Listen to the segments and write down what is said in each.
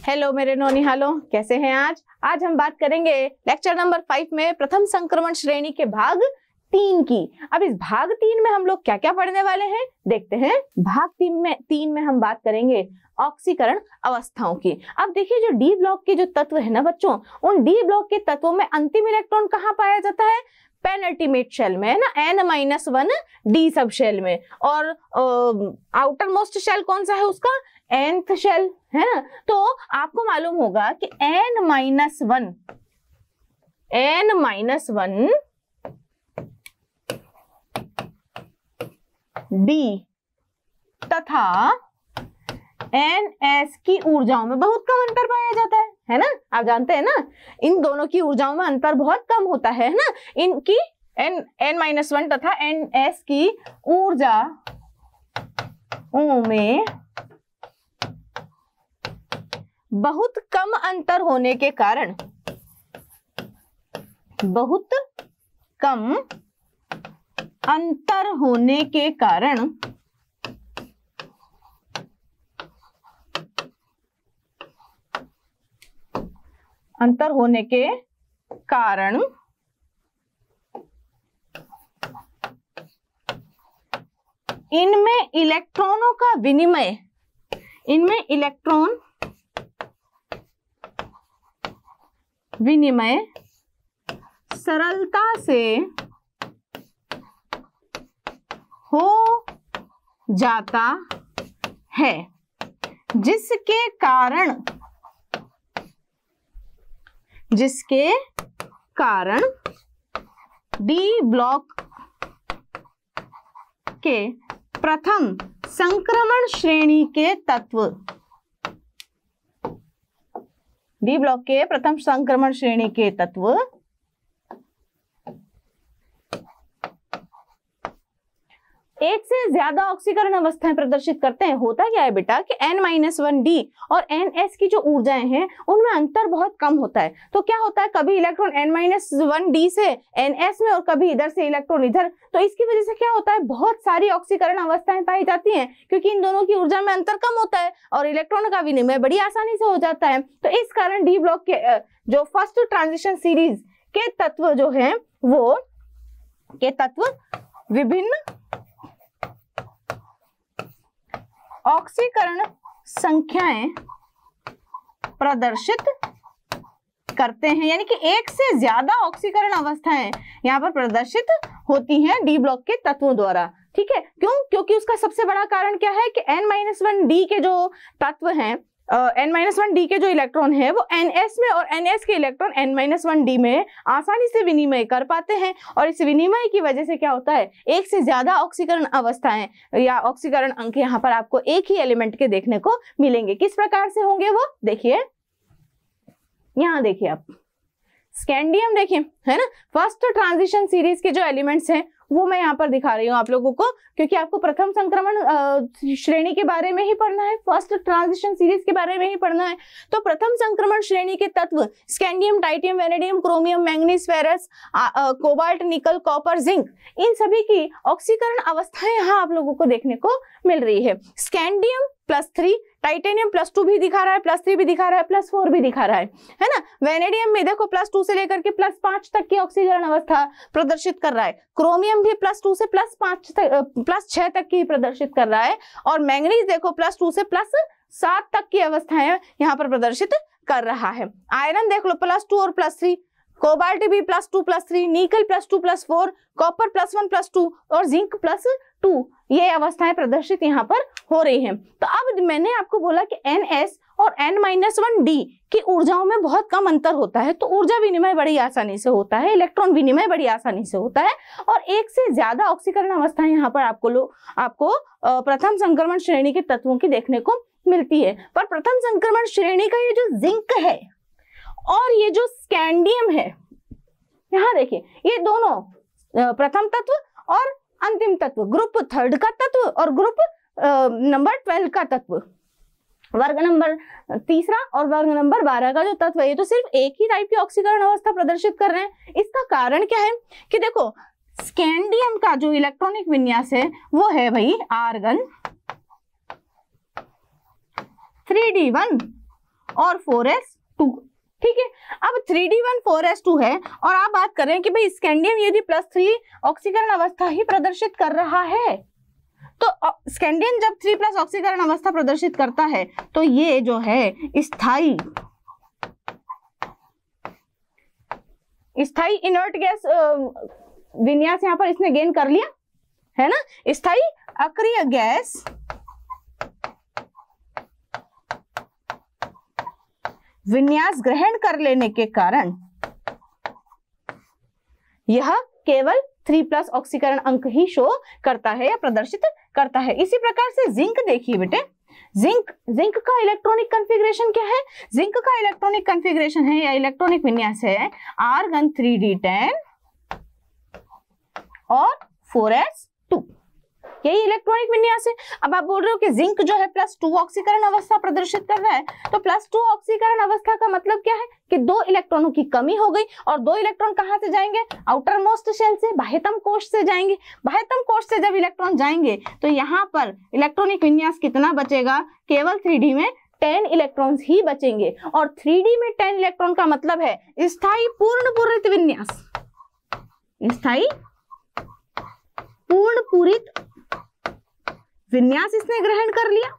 Hello मेरे नौनिहालों, कैसे हैं आज हम बात करेंगे लेक्चर नंबर 5 में प्रथम संक्रमण श्रेणी के भाग 3 की। अब इस भाग 3 में हम लोग क्या क्या पढ़ने वाले हैं देखते हैं। भाग 3 में हम बात करेंगे ऑक्सीकरण अवस्थाओं की। अब देखिए, जो डी ब्लॉक के जो तत्व है ना बच्चों, उन डी ब्लॉक के तत्वों में अंतिम इलेक्ट्रॉन कहाँ पाया जाता है? पेनल्टीमेट शेल में है ना, n-1 डी सब शेल में। और आउटर मोस्ट शेल कौन सा है उसका? nth शेल है ना। तो आपको मालूम होगा कि n-1 डी तथा ns की ऊर्जाओं में बहुत कम अंतर पाया जाता है ना। आप जानते हैं ना, इन दोनों की ऊर्जाओं में अंतर बहुत कम होता है ना। इनकी n-1 तथा ns की ऊर्जाओं में बहुत कम अंतर होने के कारण इनमें इलेक्ट्रॉनों का विनिमय सरलता से हो जाता है, जिसके कारण डी ब्लॉक के प्रथम संक्रमण श्रेणी के तत्व एक से ज्यादा ऑक्सीकरण अवस्थाएं प्रदर्शित करते हैं। होता क्या है बेटा कि n-1 डी और ns की जो ऊर्जाएं हैं उनमें अंतर बहुत कम होता है। तो क्या होता है, कभी इलेक्ट्रॉन n-1 डी से ns में और कभी इधर से इलेक्ट्रॉन इधर। तो इसकी वजह से क्या होता है, बहुत सारी ऑक्सीकरण अवस्थाएं पाई जाती हैं, क्योंकि इन दोनों की ऊर्जा में अंतर कम होता है और इलेक्ट्रॉन का विनिमय बड़ी आसानी से हो जाता है। तो इस कारण डी ब्लॉक के जो फर्स्ट ट्रांजिशन सीरीज के तत्व जो है वो विभिन्न ऑक्सीकरण संख्याएं प्रदर्शित करते हैं, यानी कि एक से ज्यादा ऑक्सीकरण अवस्थाएं यहाँ पर प्रदर्शित होती हैं डी ब्लॉक के तत्वों द्वारा। ठीक है, क्योंकि उसका सबसे बड़ा कारण क्या है कि n-1 डी के जो तत्व हैं, n-1 डी के जो इलेक्ट्रॉन है वो ns में और ns के इलेक्ट्रॉन n-1 डी में आसानी से विनिमय कर पाते हैं। और इस विनिमय की वजह से क्या होता है, एक से ज्यादा ऑक्सीकरण अवस्थाएं या ऑक्सीकरण अंक यहाँ पर आपको एक ही एलिमेंट के देखने को मिलेंगे। किस प्रकार से होंगे वो देखिए, यहाँ देखिए आप स्कैंडियम देखिए है ना। फर्स्ट ट्रांजिशन सीरीज के जो एलिमेंट्स हैं वो मैं यहाँ पर दिखा रही हूँ आप लोगों को, क्योंकि आपको प्रथम संक्रमण श्रेणी के बारे में ही पढ़ना है, फर्स्ट ट्रांजिशन सीरीज के बारे में ही पढ़ना है। तो प्रथम संक्रमण श्रेणी के तत्व scandium, titanium, vanadium, chromium, manganese, ferrous, cobalt, nickel, copper, zinc, इन सभी की ऑक्सीकरण अवस्थाएं यहाँ आप लोगों को देखने को मिल रही है। स्कैंडियम +3, टाइटेनियम +2 भी दिखा रहा है, +3 भी दिखा रहा है, +4 भी दिखा रहा है ना। वेनेडियम में देखो +2 से लेकर के +5 तक की ऑक्सीकरण अवस्था प्रदर्शित कर रहा है। क्रोमियम भी +2 से +6 तक की प्रदर्शित कर रहा है। और मैंगनीज देखो +2 से +7 तक की अवस्थाएं यहाँ पर प्रदर्शित कर रहा है। आयरन देख लो +2 और +3, कोबाल्ट भी +2 +3, निकल +2 +4, कॉपर +1 +2 और जिंक +2, ये अवस्थाएं प्रदर्शित यहाँ पर हो रही हैं। तो अब मैंने आपको बोला कि ns और n-1 डी की ऊर्जाओं में बहुत कम अंतर होता है, तो ऊर्जा विनिमय बड़ी आसानी से होता है, इलेक्ट्रॉन विनिमय बड़ी आसानी से होता है और एक से ज्यादा ऑक्सीकरण अवस्थाएं यहाँ पर आपको प्रथम संक्रमण श्रेणी के तत्वों की देखने को मिलती है। पर प्रथम संक्रमण श्रेणी का ये जो जिंक है और ये जो स्कैंडियम है, यहाँ देखिए ये दोनों प्रथम तत्व और अंतिम तत्व, ग्रुप 3 का तत्व और ग्रुप नंबर 12 का तत्व, वर्ग नंबर 3 और वर्ग नंबर 12 का जो तत्व है, ये तो सिर्फ एक ही टाइप की ऑक्सीकरण अवस्था प्रदर्शित कर रहे हैं। इसका कारण क्या है कि देखो स्कैंडियम का जो इलेक्ट्रॉनिक विन्यास है वो है भाई आर्गन 3d1 और 4s2। ठीक है, अब 3d1 4s2 है और आप बात कर रहे हैं कि भाई स्कैंडियम यदि +3 ऑक्सीकरण अवस्था ही प्रदर्शित कर रहा है, तो स्कैंडियम जब 3+ ऑक्सीकरण अवस्था प्रदर्शित करता है तो ये जो है स्थायी इनर्ट गैस विन्यास यहां पर इसने गेन कर लिया है ना। स्थायी अक्रिय गैस विन्यास ग्रहण कर लेने के कारण यह केवल 3+ ऑक्सीकरण अंक ही शो करता है या प्रदर्शित करता है। इसी प्रकार से जिंक देखिए बेटे, जिंक का इलेक्ट्रॉनिक कॉन्फ़िगरेशन क्या है? जिंक का इलेक्ट्रॉनिक कॉन्फ़िगरेशन है या इलेक्ट्रॉनिक विन्यास है आर्गन 3d10 और 4s2, यही इलेक्ट्रॉनिक विन्यास है। अब आप बोल रहे हो कि जिंक जो है +2 ऑक्सीकरण अवस्था प्रदर्शित कर रहा है, तो +2 ऑक्सीकरण अवस्था का मतलब क्या है कि 2 इलेक्ट्रॉनों की कमी हो गई और 2 इलेक्ट्रॉन कहां से जाएंगे? आउटर मोस्ट शेल से, बाह्यतम कोश से जाएंगे। बाह्यतम कोश से जब इलेक्ट्रॉन जाएंगे तो यहाँ पर इलेक्ट्रॉनिक विन्यास कितना बचेगा? केवल 3d में 10 इलेक्ट्रॉन्स ही बचेंगे और 3d में 10 इलेक्ट्रॉन का मतलब है स्थायी पूर्ण पूरित विन्यास, स्थायी पूर्ण पूरित विन्यास इसने ग्रहण कर लिया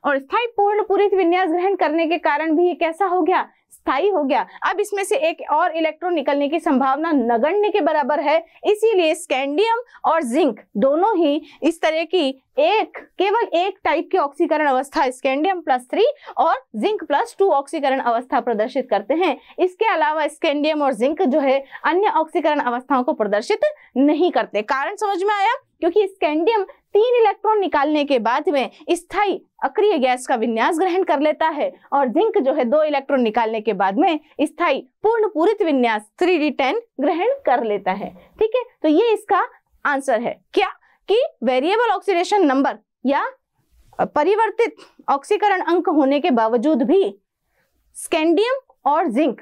और स्थायी पूर्ण पूरित विन्यास ग्रहण करने के कारण भी ये कैसा हो गया? स्थायी हो गया। अब इसमें से एक और इलेक्ट्रॉन निकलने की संभावना नगण्य के बराबर है, इसीलिए स्कैंडियम और जिंक दोनों ही इस तरह की केवल एक टाइप की ऑक्सीकरण अवस्था स्कैंडियम +3 और जिंक +2 ऑक्सीकरण अवस्था प्रदर्शित करते हैं। इसके अलावा स्कैंडियम और जिंक जो है अन्य ऑक्सीकरण अवस्थाओं को प्रदर्शित नहीं करते। कारण समझ में आया? क्योंकि स्कैंडियम 3 इलेक्ट्रॉन निकालने के बाद में स्थायी अक्रिय गैस का विन्यास ग्रहण कर लेता है और जिंक जो है 2 इलेक्ट्रॉन निकालने के बाद में स्थायी पूर्ण पूरित विन्यास 3d10 ग्रहण कर लेता है। ठीक है, तो ये इसका आंसर है क्या कि वेरिएबल ऑक्सीडेशन नंबर या परिवर्तित ऑक्सीकरण अंक होने के बावजूद भी स्कैंडियम और जिंक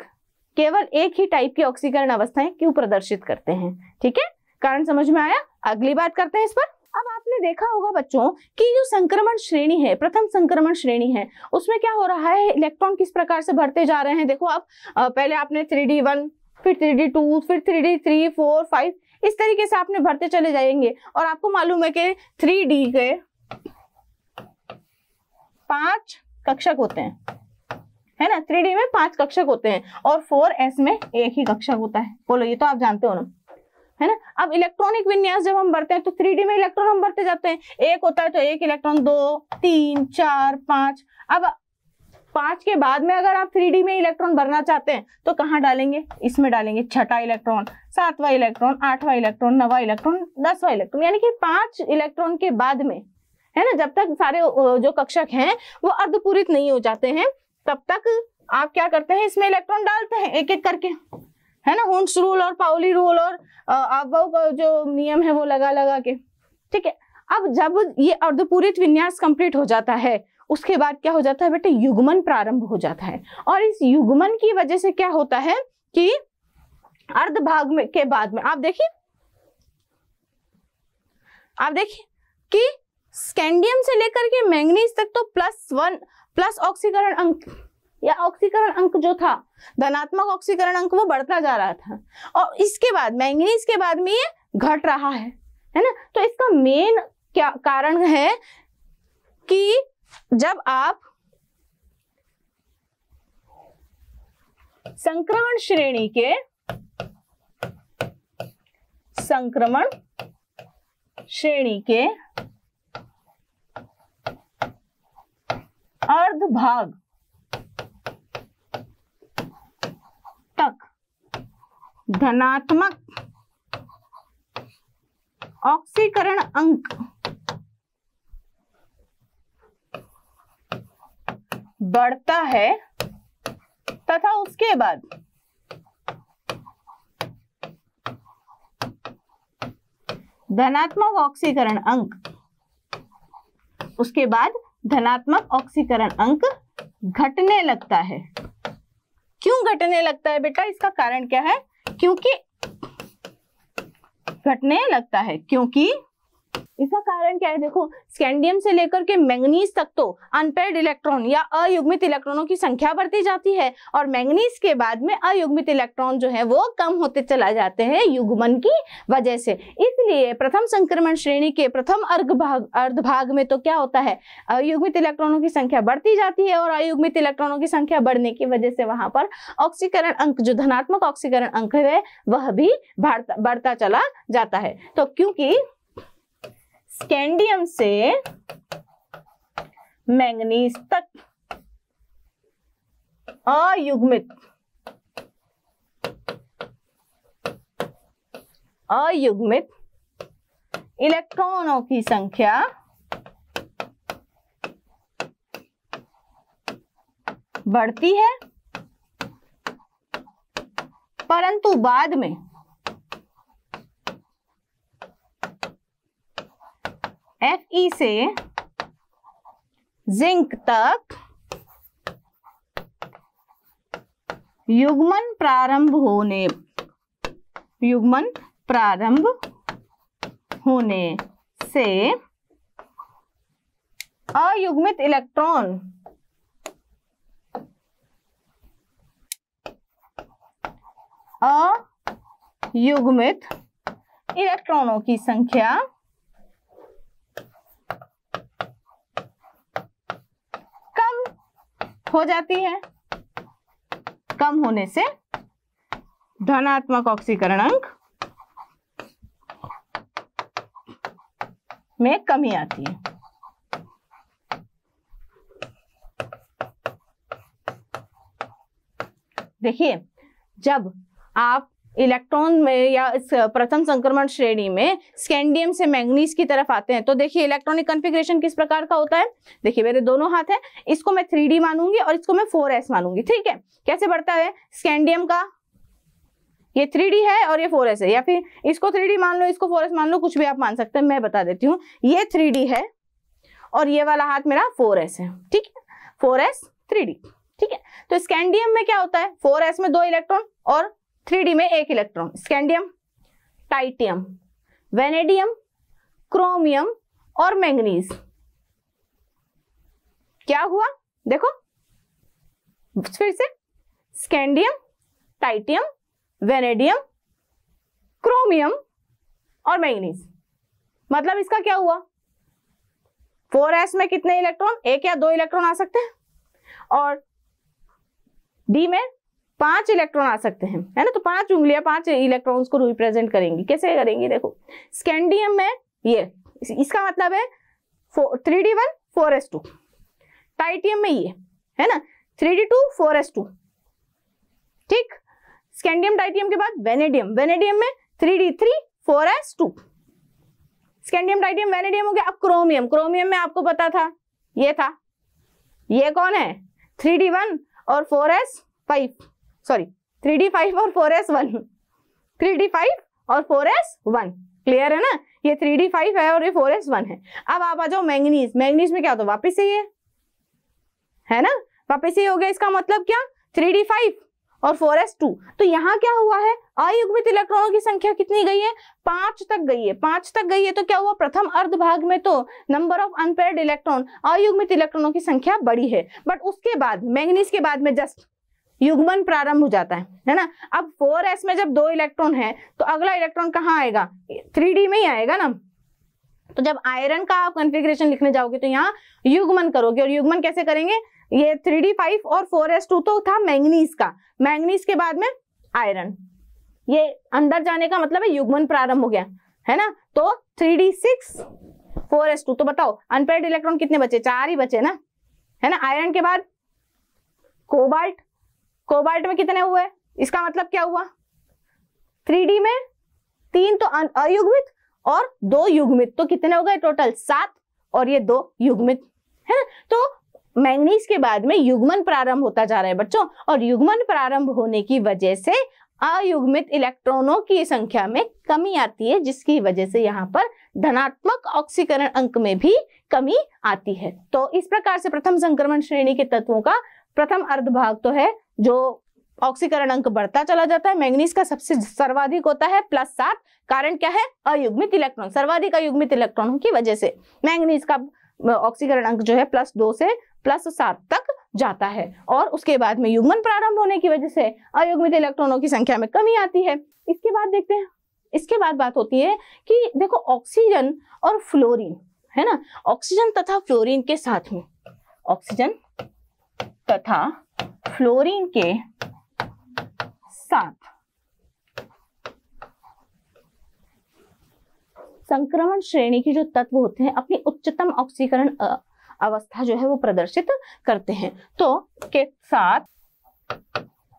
केवल एक ही टाइप की ऑक्सीकरण अवस्थाएं क्यों प्रदर्शित करते हैं। ठीक है, कारण समझ में आया? अगली बात करते हैं इस पर। अब आपने देखा होगा बच्चों कि जो संक्रमण श्रेणी है, प्रथम संक्रमण श्रेणी है, उसमें क्या हो रहा है? इलेक्ट्रॉन किस प्रकार से बढ़ते जा रहे हैं। देखो आप पहले आपने 3d1, फिर 3d2, फिर 3d3, 4, 5 इस तरीके से आपने बढ़ते चले जाएंगे और आपको मालूम है कि 3d के 5 कक्षक होते हैं, है ना। 3d में 5 कक्षक होते हैं और 4s में एक ही कक्षक होता है। बोलो, ये तो आप जानते हो ना, है ना। अब इलेक्ट्रॉनिक विन्यास जब हम बढ़ते हैं तो 3d में इलेक्ट्रॉन हम बढ़ते जाते हैं, एक होता है तो 1 इलेक्ट्रॉन, 2, 3, 4, 5। अब 5 के बाद में अगर आप 3d में इलेक्ट्रॉन भरना चाहते हैं तो कहाँ डालेंगे? इसमें डालेंगे। 6वां इलेक्ट्रॉन, 7वां इलेक्ट्रॉन, 8वां इलेक्ट्रॉन, 9वां इलेक्ट्रॉन, 10वां इलेक्ट्रॉन, यानी कि 5 इलेक्ट्रॉन के बाद में, है ना, जब तक सारे जो कक्षक हैं वो अर्धपूरित नहीं हो जाते हैं तब तक आप क्या करते हैं? इसमें इलेक्ट्रॉन डालते हैं एक एक करके, है ना। हुंड्स रूल और पाउली रूल और आबव का जो नियम है वो लगा के। ठीक है, अब जब ये अर्धपूरित विन्यास कंप्लीट हो जाता है उसके बाद क्या हो जाता है बेटे? युग्मन प्रारंभ हो जाता है और इस युग्मन की वजह से क्या होता है कि अर्धभाग में के बाद में आप देखिए कि स्कैंडियम से लेकर के मैंगनीज तक तो +1+ ऑक्सीकरण अंक या ऑक्सीकरण अंक जो था, धनात्मक ऑक्सीकरण अंक, वो बढ़ता जा रहा था और इसके बाद मैंगनीज के बाद में ये घट रहा है ना। तो इसका मेन क्या कारण है कि जब आप संक्रमण श्रेणी के अर्धभाग तक धनात्मक ऑक्सीकरण अंक बढ़ता है तथा उसके बाद धनात्मक ऑक्सीकरण अंक घटने लगता है। क्यों घटने लगता है बेटा? इसका कारण क्या है? क्योंकि इसका कारण क्या है? देखो, स्कैंडियम से लेकर के मैंगनीज तक तो अनपेयर्ड इलेक्ट्रॉन या अयुग्मित इलेक्ट्रॉनों की संख्या बढ़ती जाती है, और मैंगनीज के बाद में अयुग्मित इलेक्ट्रॉन जो है वो कम होते चला जाते हैं युग्मन की वजह से। इसलिए प्रथम संक्रमण श्रेणी के प्रथम अर्धभाग में तो क्या होता है, अयुग्मित इलेक्ट्रॉनों की संख्या बढ़ती जाती है, और अयुग्मित इलेक्ट्रॉनों की संख्या बढ़ने की वजह से वहां पर ऑक्सीकरण अंक, जो धनात्मक ऑक्सीकरण अंक है, वह भी बढ़ता चला जाता है। तो क्योंकि स्कैंडियम से मैंगनीज तक अयुग्मित इलेक्ट्रॉनों की संख्या बढ़ती है, परंतु बाद में Fe से जिंक तक युग्मन प्रारंभ होने से अयुग्मित इलेक्ट्रॉनों की संख्या कम हो जाती है। कम होने से धनात्मक ऑक्सीकरण अंक में कमी आती है। देखिए, जब आप इलेक्ट्रॉन में या इस प्रथम संक्रमण श्रेणी में स्कैंडियम से मैंगनीज की तरफ आते हैं, तो देखिए इलेक्ट्रॉनिक कॉन्फ़िगरेशन किस प्रकार का होता है। देखिए मेरे दोनों हाथ हैं, इसको मैं 3D मानूंगी और इसको मैं 4s मानूंगी, ठीक है। कैसे बढ़ता है स्कैंडियम का, ये 3D है और ये 4s है, या फिर इसको 3D मान लो, इसको 4s मान लो, कुछ भी आप मान सकते हैं। मैं बता देती हूँ, ये 3D है और ये वाला हाथ मेरा 4s है, ठीक है, 4s 3D, ठीक है। तो स्कैंडियम में क्या होता है, 4s में 2 इलेक्ट्रॉन और 3D में 1 electron. Scandium, titanium, vanadium, chromium और मैंगनीज। क्या हुआ देखो फिर से, स्कैंडियम, टाइटियम, वेनेडियम, क्रोमियम और मैंगनीज। मतलब इसका क्या हुआ, 4s में कितने इलेक्ट्रॉन, 1 या 2 इलेक्ट्रॉन आ सकते हैं, और D में 5 इलेक्ट्रॉन आ सकते हैं, है ना। तो 5 उंगलियां 5 इलेक्ट्रॉन्स को रिप्रेजेंट करेंगी। कैसे करेंगी, देखो स्कैंडियम में ये, इसका मतलब है 3D1 4s2, टाइटियम में ये है ना 3D2 4s2, ठीक। स्कैंडियम टाइटियम के बाद वेनेडियम, वेनेडियम में 3D3 4s2, scandium titanium vanadium हो गया। अब क्रोमियम, क्रोमियम में आपको पता था ये था, ये कौन है 3D1 और 4s5, सॉरी 3D5 और 4s1, 3D5 और 4s1, क्लियर है ना। ये 3D5 है और ये 4s1 है। अब आप आ जाओ मैंगनीज, मैंगनीज में क्या होता है, वापिस से ये है ना, वापिस ये हो गया। इसका मतलब क्या, 3D5 और 4s2। तो यहाँ क्या हुआ है, अयुग्मित इलेक्ट्रॉनों की संख्या कितनी गई है, 5 तक गई है, 5 तक गई है। तो क्या हुआ, प्रथम अर्धभाग में तो नंबर ऑफ अनपेयर्ड इलेक्ट्रॉन, अयुग्मित इलेक्ट्रॉनों की संख्या बढ़ी है, बट उसके बाद मैंगनीज के बाद में जस्ट युग्मन प्रारंभ हो जाता है ना। अब 4s में जब 2 इलेक्ट्रॉन है तो अगला इलेक्ट्रॉन कहाँ आएगा, 3D में ही आएगा ना। तो जब आयरन का आप कॉन्फ़िगरेशन लिखने जाओगे तो यहाँ युग्मन करोगे, और युग्मन कैसे करेंगे, ये 3D5 और 4s2 तो था मैंगनीज का, मैंगनीज के बाद में आयरन, ये अंदर जाने का मतलब है युग्मन प्रारंभ हो गया, है ना। तो 3D6 4s2, तो बताओ अनपेयर्ड इलेक्ट्रॉन कितने बचे, 4 ही बचे ना, है ना। आयरन के बाद कोबाल्ट, कोबाल्ट में कितने हुए, इसका मतलब क्या हुआ, 3D में 3 तो अयुग्मित और 2 युग्मित, तो कितने हो गए टोटल 7, और ये 2 युग्मित, है ना। तो मैंगनीज के बाद में युग्मन प्रारंभ होता जा रहा है बच्चों, और युग्मन प्रारंभ होने की वजह से अयुग्मित इलेक्ट्रॉनों की संख्या में कमी आती है, जिसकी वजह से यहाँ पर धनात्मक ऑक्सीकरण अंक में भी कमी आती है। तो इस प्रकार से प्रथम संक्रमण श्रेणी के तत्वों का प्रथम अर्धभाग तो है जो ऑक्सीकरण अंक बढ़ता चला जाता है। मैंगनीज का सबसे सर्वाधिक होता है +7। कारण क्या है? अयुग्मित इलेक्ट्रॉन, सर्वाधिक अयुग्मित इलेक्ट्रॉनों की वजह से मैंगनीज का ऑक्सीकरण अंक जो है +2 से +7 तक जाता है, और उसके बाद में युग्मन प्रारंभ होने की वजह से अयुग्मित इलेक्ट्रॉनों की संख्या में कमी आती है। इसके बाद देखते हैं, इसके बाद बात होती है कि देखो ऑक्सीजन और फ्लोरीन है ना, ऑक्सीजन तथा फ्लोरीन के साथ में, ऑक्सीजन तथा फ्लोरीन के साथ संक्रमण श्रेणी के जो तत्व होते हैं अपनी उच्चतम ऑक्सीकरण अवस्था जो है वो प्रदर्शित करते हैं। तो के साथ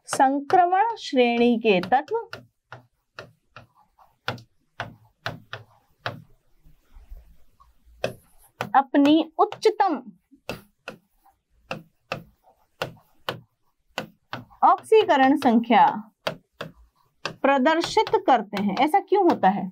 संक्रमण श्रेणी के तत्व अपनी उच्चतम ऑक्सीकरण संख्या प्रदर्शित करते हैं। ऐसा क्यों होता है?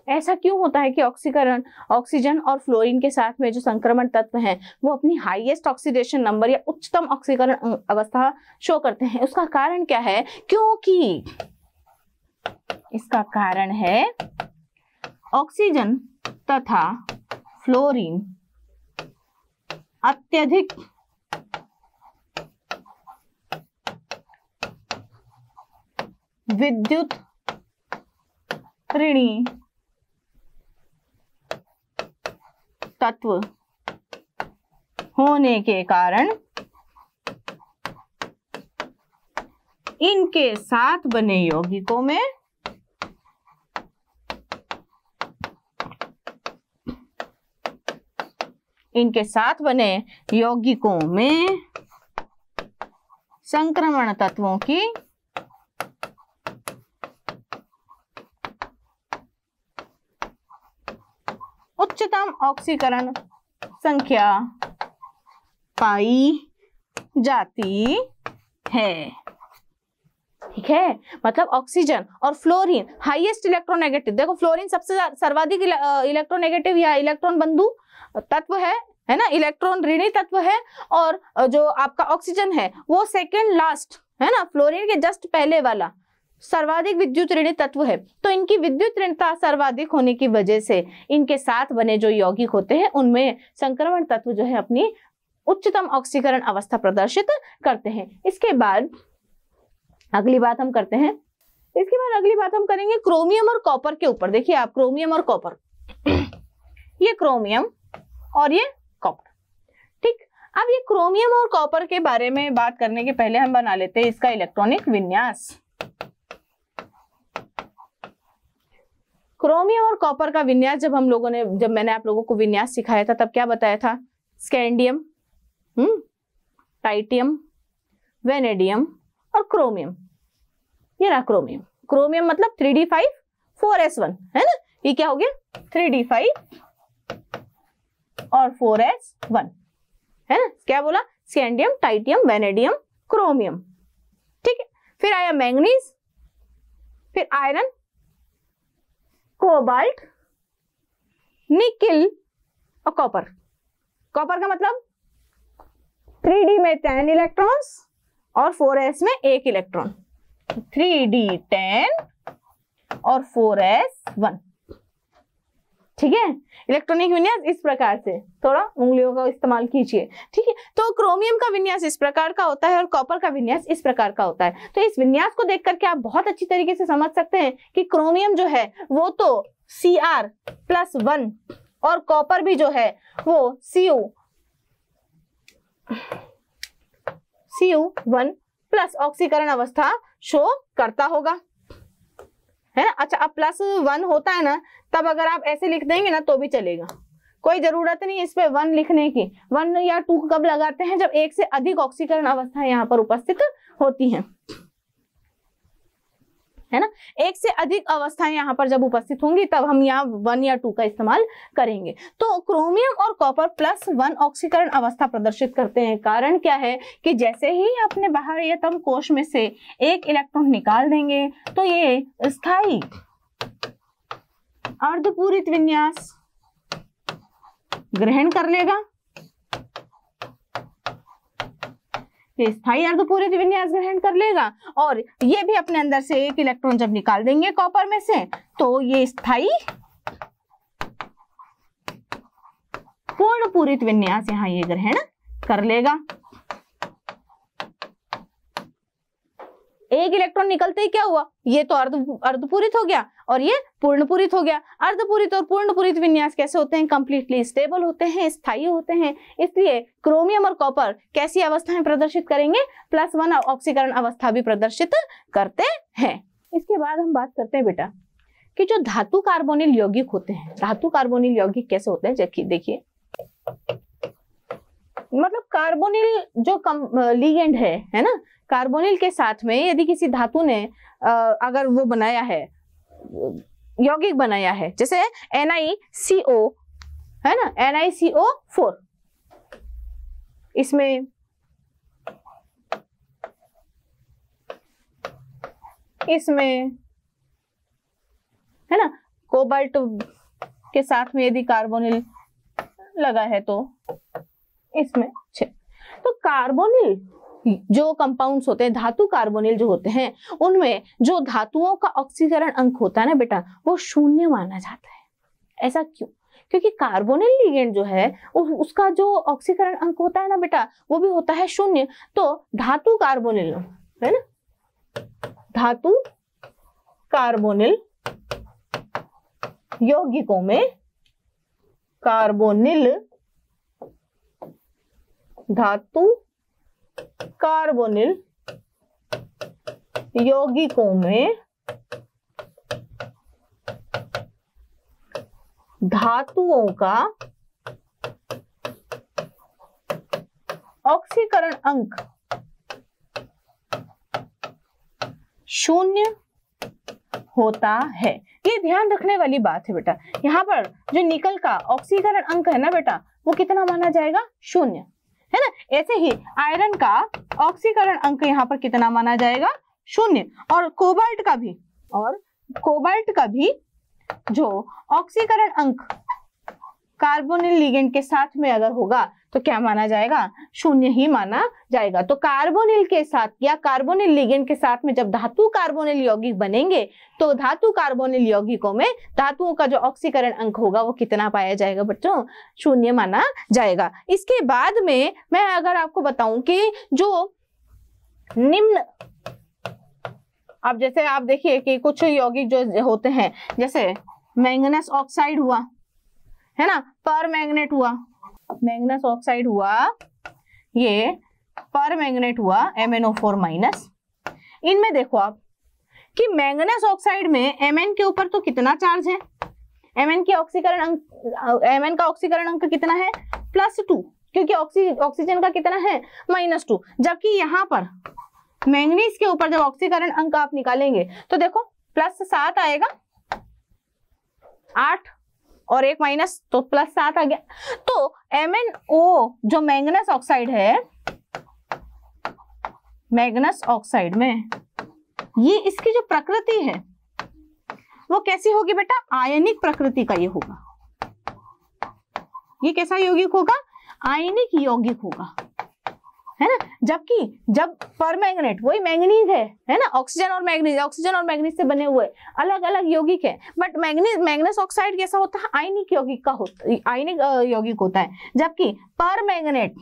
ऐसा क्यों होता है कि ऑक्सीजन और फ्लोरीन के साथ में जो संक्रमण तत्व हैं वो अपनी हाईएस्ट ऑक्सीडेशन नंबर या उच्चतम ऑक्सीकरण अवस्था शो करते हैं? उसका कारण क्या है? क्योंकि इसका कारण है ऑक्सीजन तथा फ्लोरीन अत्यधिक विद्युत ऋणी तत्व होने के कारण इनके साथ बने यौगिकों में संक्रमण तत्वों की उच्चतम ऑक्सीकरण संख्या पाई जाती है। ठीक है, मतलब ऑक्सीजन और फ्लोरीन हाईएस्ट इलेक्ट्रोनेगेटिव, देखो फ्लोरीन सबसे सर्वाधिक इलेक्ट्रोनेगेटिव या इलेक्ट्रॉन बंधु तत्व है ना, इलेक्ट्रॉन ऋणी तत्व है, और जो आपका ऑक्सीजन है वो सेकंड लास्ट है ना, फ्लोरीन के जस्ट पहले वाला सर्वाधिक विद्युत ऋणी तत्व है। तो इनकी विद्युत ऋणता सर्वाधिक होने की वजह से इनके साथ बने जो यौगिक होते हैं उनमें संक्रमण तत्व जो है अपनी उच्चतम ऑक्सीकरण अवस्था प्रदर्शित करते हैं। इसके बाद अगली बात हम करते हैं, अगली बात हम करेंगे क्रोमियम और कॉपर के ऊपर। देखिए आप, क्रोमियम और कॉपर, ये क्रोमियम और ये कॉपर। ठीक, अब ये क्रोमियम और कॉपर के बारे में बात करने के पहले हम बना लेते हैं इसका इलेक्ट्रॉनिक विन्यास। क्रोमियम और कॉपर का विन्यास जब मैंने आप लोगों को विन्यास सिखाया था तब क्या बताया था? स्कैंडियम, टाइटियम, वेनेडियम और क्रोमियम। ये रहा क्रोमियम। क्रोमियम मतलब 3d5 4s1 है ना, ये क्या हो गया 3d5 और 4s1 है ना। क्या बोला? Scandium, titanium, vanadium, chromium. ठीक है, फिर आया मैंगनीज, फिर आयरन, कोबाल्ट, निकिल और कॉपर। कॉपर का मतलब 3d में 10 इलेक्ट्रॉन्स और 4s में 1 इलेक्ट्रॉन, 3d10 और 4s1। ठीक है, इलेक्ट्रॉनिक विन्यास इस प्रकार से, थोड़ा उंगलियों का इस्तेमाल कीजिए। ठीक है, तो क्रोमियम का विन्यास इस प्रकार का होता है और कॉपर का विन्यास इस प्रकार का होता है। तो इस विन्यास को देख करके आप बहुत अच्छी तरीके से समझ सकते हैं कि क्रोमियम जो है वो तो Cr+1 और कॉपर भी जो है वो Cu1 प्लस ऑक्सीकरण अवस्था शो करता होगा, है ना। अच्छा, अब +1 होता है ना, तब अगर आप ऐसे लिख देंगे ना तो भी चलेगा, कोई जरूरत नहीं इस पे 1 लिखने की। 1 या 2 कब लगाते हैं? जब एक से अधिक ऑक्सीकरण अवस्था यहाँ पर उपस्थित होती हैं, है ना। एक से अधिक अवस्थाएं यहाँ पर जब उपस्थित होंगी तब हम यहाँ 1 या 2 का इस्तेमाल करेंगे। तो क्रोमियम और कॉपर +1 ऑक्सीकरण अवस्था प्रदर्शित करते हैं। कारण क्या है कि जैसे ही अपने बाह्यतम कोश में से एक इलेक्ट्रॉन निकाल देंगे तो ये स्थायी अर्धपूरित विन्यास ग्रहण कर लेगा ये स्थायी अर्धपूरित विन्यास ग्रहण कर लेगा और ये भी अपने अंदर से एक इलेक्ट्रॉन जब निकाल देंगे कॉपर में से तो ये स्थायी पूर्ण पूरित विन्यास यहाँ ये ग्रहण कर लेगा। एक इलेक्ट्रॉन निकलते ही क्या हुआ, ये तो अर्धपूरित हो गया और ये पूर्णपूरित हो गया। अर्धपूरित और पूर्णपूरित विन्यास कैसे होते हैं, कंप्लीटली स्टेबल होते हैं, स्थायी होते हैं। इसलिए क्रोमियम और कॉपर कैसी अवस्थाएं प्रदर्शित करेंगे, +1 ऑक्सीकरण अवस्था भी प्रदर्शित करते हैं। इसके बाद हम बात करते हैं बेटा कि जो धातु कार्बोनिल यौगिक होते हैं, धातु कार्बोनिल यौगिक कैसे होते हैं, देखिए मतलब कार्बोनिल जो लिगेंड है ना, कार्बोनिल के साथ में यदि किसी धातु ने अगर वो बनाया है, यौगिक बनाया है, जैसे NiCO है ना, NiCO4, इसमें है ना कोबाल्ट के साथ में यदि कार्बोनिल लगा है तो इसमें तो कार्बोनिल जो कंपाउंड्स होते हैं, धातु कार्बोनिल जो होते हैं, उनमें जो धातुओं का ऑक्सीकरण अंक होता है ना बेटा, वो 0 माना जाता है। ऐसा क्यों? क्योंकि कार्बोनिल लिगेंड जो है उसका जो ऑक्सीकरण अंक होता है ना बेटा, वो भी होता है 0। तो धातु कार्बोनिल है ना, धातु कार्बोनिल यौगिकों में धातु कार्बोनिल यौगिकों में धातुओं का ऑक्सीकरण अंक 0 होता है। ये ध्यान रखने वाली बात है बेटा। यहाँ पर जो निकल का ऑक्सीकरण अंक है ना बेटा, वो कितना माना जाएगा, 0 है ना। ऐसे ही आयरन का ऑक्सीकरण अंक यहाँ पर कितना माना जाएगा, 0। और कोबाल्ट का भी जो ऑक्सीकरण अंक कार्बोनिल लिगेंड के साथ में अगर होगा तो क्या माना जाएगा, 0 ही माना जाएगा। तो कार्बोनिल के साथ या कार्बोनिल लिगेंड के साथ में जब धातु कार्बोनिल यौगिक बनेंगे तो धातु कार्बोनिल यौगिकों में धातुओं का जो ऑक्सीकरण अंक होगा वो कितना पाया जाएगा बच्चों, 0 माना जाएगा। इसके बाद में मैं अगर आपको बताऊं कि जो निम्न, अब जैसे आप देखिए कि कुछ यौगिक जो होते हैं, जैसे मैंगनस ऑक्साइड हुआ है ना, पर मैग्नेट हुआ, मैंगनस ऑक्साइड हुआ, ये पर मैग्नेट हुआ MnO4-। इनमें देखो आप कि मैंगनस ऑक्साइड में Mn के ऊपर तो कितना चार्ज है, Mn का ऑक्सीकरण अंक कितना है, +2, क्योंकि ऑक्सीजन का कितना है, -2। जबकि यहाँ पर मैंगनीज के ऊपर जब ऑक्सीकरण अंक आप निकालेंगे तो देखो +7 आएगा, 8 और 1 माइनस तो +7 आ गया। तो MnO जो मैंगनस ऑक्साइड है, मैंगनस ऑक्साइड में ये इसकी जो प्रकृति है वो कैसी होगी बेटा, आयनिक प्रकृति का ये होगा। ये कैसा यौगिक होगा, आयनिक यौगिक होगा, है ना। जबकि जब परमैंगनेट, वही मैंगनीज है ना, ऑक्सीजन और मैंगनीज से बने हुए अलग अलग यौगिक है, बट मैंगनस ऑक्साइड कैसा होता है, आयनिक यौगिक का होता, आयनिक यौगिक होता है। जबकि परमैंगनेट,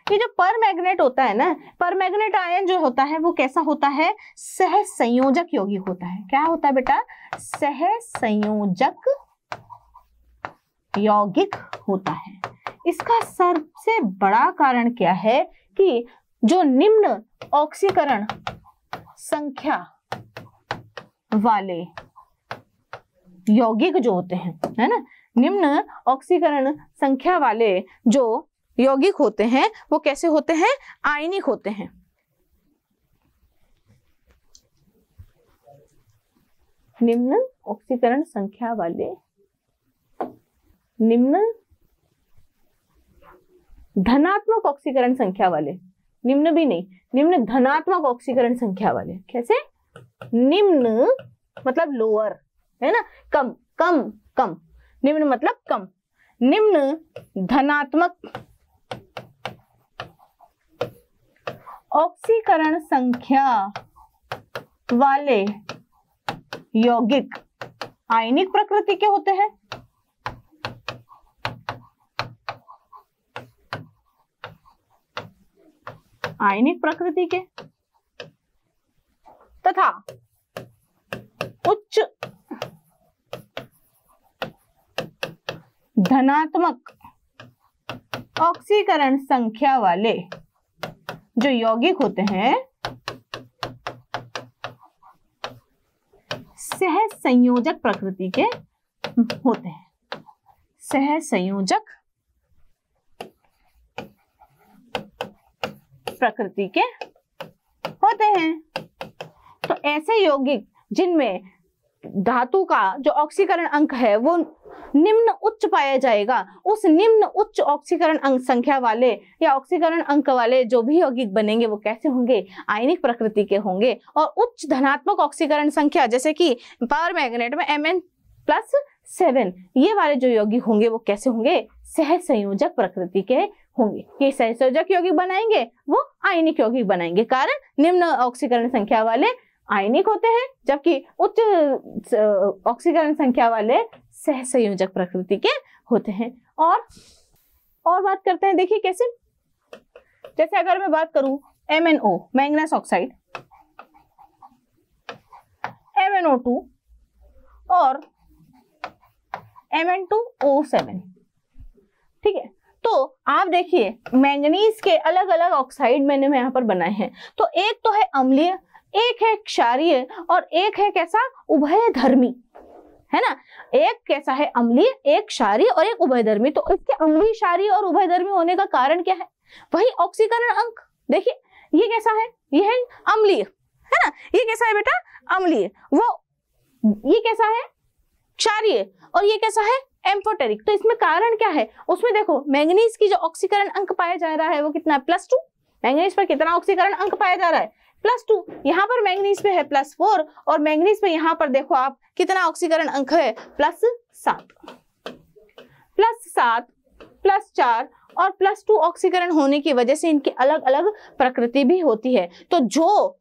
ये जो परमैंगनेट होता है ना, परमैंगनेट आयन जो होता है वो कैसा होता है, सहसंयोजक यौगिक होता है। क्या होता है बेटा, सहसंयोजक यौगिक होता है। इसका सबसे बड़ा कारण क्या है कि जो निम्न ऑक्सीकरण संख्या वाले यौगिक जो होते हैं, है ना, निम्न ऑक्सीकरण संख्या वाले जो यौगिक होते हैं वो कैसे होते हैं, आयनिक होते हैं। निम्न ऑक्सीकरण संख्या वाले, निम्न धनात्मक ऑक्सीकरण संख्या वाले, निम्न भी नहीं, निम्न धनात्मक ऑक्सीकरण संख्या वाले। कैसे, निम्न मतलब लोअर, है ना, कम, निम्न मतलब कम, निम्न धनात्मक ऑक्सीकरण संख्या वाले यौगिक आयनिक प्रकृति के होते हैं। आयनिक प्रकृति के तथा उच्च धनात्मक ऑक्सीकरण संख्या वाले जो यौगिक होते हैं सहसंयोजक प्रकृति के होते हैं। सहसंयोजक प्रकृति के होते हैं। तो ऐसे यौगिक जिनमें धातु का जो ऑक्सीकरण अंक है वो निम्न उच्च पाया जाएगा, उस निम्न उच्च ऑक्सीकरण अंक संख्या वाले या ऑक्सीकरण अंक वाले जो भी यौगिक बनेंगे वो कैसे होंगे? आयनिक प्रकृति के होंगे। और उच्च धनात्मक ऑक्सीकरण संख्या जैसे कि पावर मैग्नेट में Mn+7 ये वाले जो यौगिक होंगे वो कैसे होंगे? सहसंयोजक प्रकृति के होंगे। ये सहसंयोजक यौगिक बनाएंगे वो आयनिक यौगिक बनाएंगे, कारण निम्न ऑक्सीकरण संख्या वाले आयनिक होते हैं जबकि उच्च ऑक्सीकरण संख्या वाले सहसंयोजक प्रकृति के होते हैं। और बात करते हैं, देखिए कैसे। जैसे अगर मैं बात करूं MnO मैंगनीज ऑक्साइड, MnO2 और Mn2O7, ठीक है। तो आप देखिए मैंगनीज के अलग अलग ऑक्साइड मैंने यहाँ पर बनाए हैं। तो एक तो है अम्लीय, एक है क्षारीय और एक है कैसा? उभयधर्मी, है ना। एक कैसा है? अम्लीय, एक क्षारीय और एक उभयधर्मी। तो इसके अम्लीय, क्षारीय और उभयधर्मी होने का कारण क्या है? वही ऑक्सीकरण अंक। देखिए ये कैसा है? ये है अम्लीय, है ना। ये कैसा है बेटा? अम्लीय। ये कैसा है? क्षारीय। और ये कैसा है? एम्फोटेरिक। तो इसमें कारण क्या है? उसमें देखो मैंगनीज की जो ऑक्सीकरण अंक पाया जा रहा है वो कितना है? +2। मैंगनीज पर कितना ऑक्सीकरण अंक पाया जा रहा है? +2। यहाँ पर मैंगनीज पे है +4 और मैंगनीज पे यहाँ पर देखो आप कितना ऑक्सीकरण अंक है? +7, +7, +4 और +2 ऑक्सीकरण होने की वजह से इनकी अलग अलग प्रकृति भी होती है। तो जो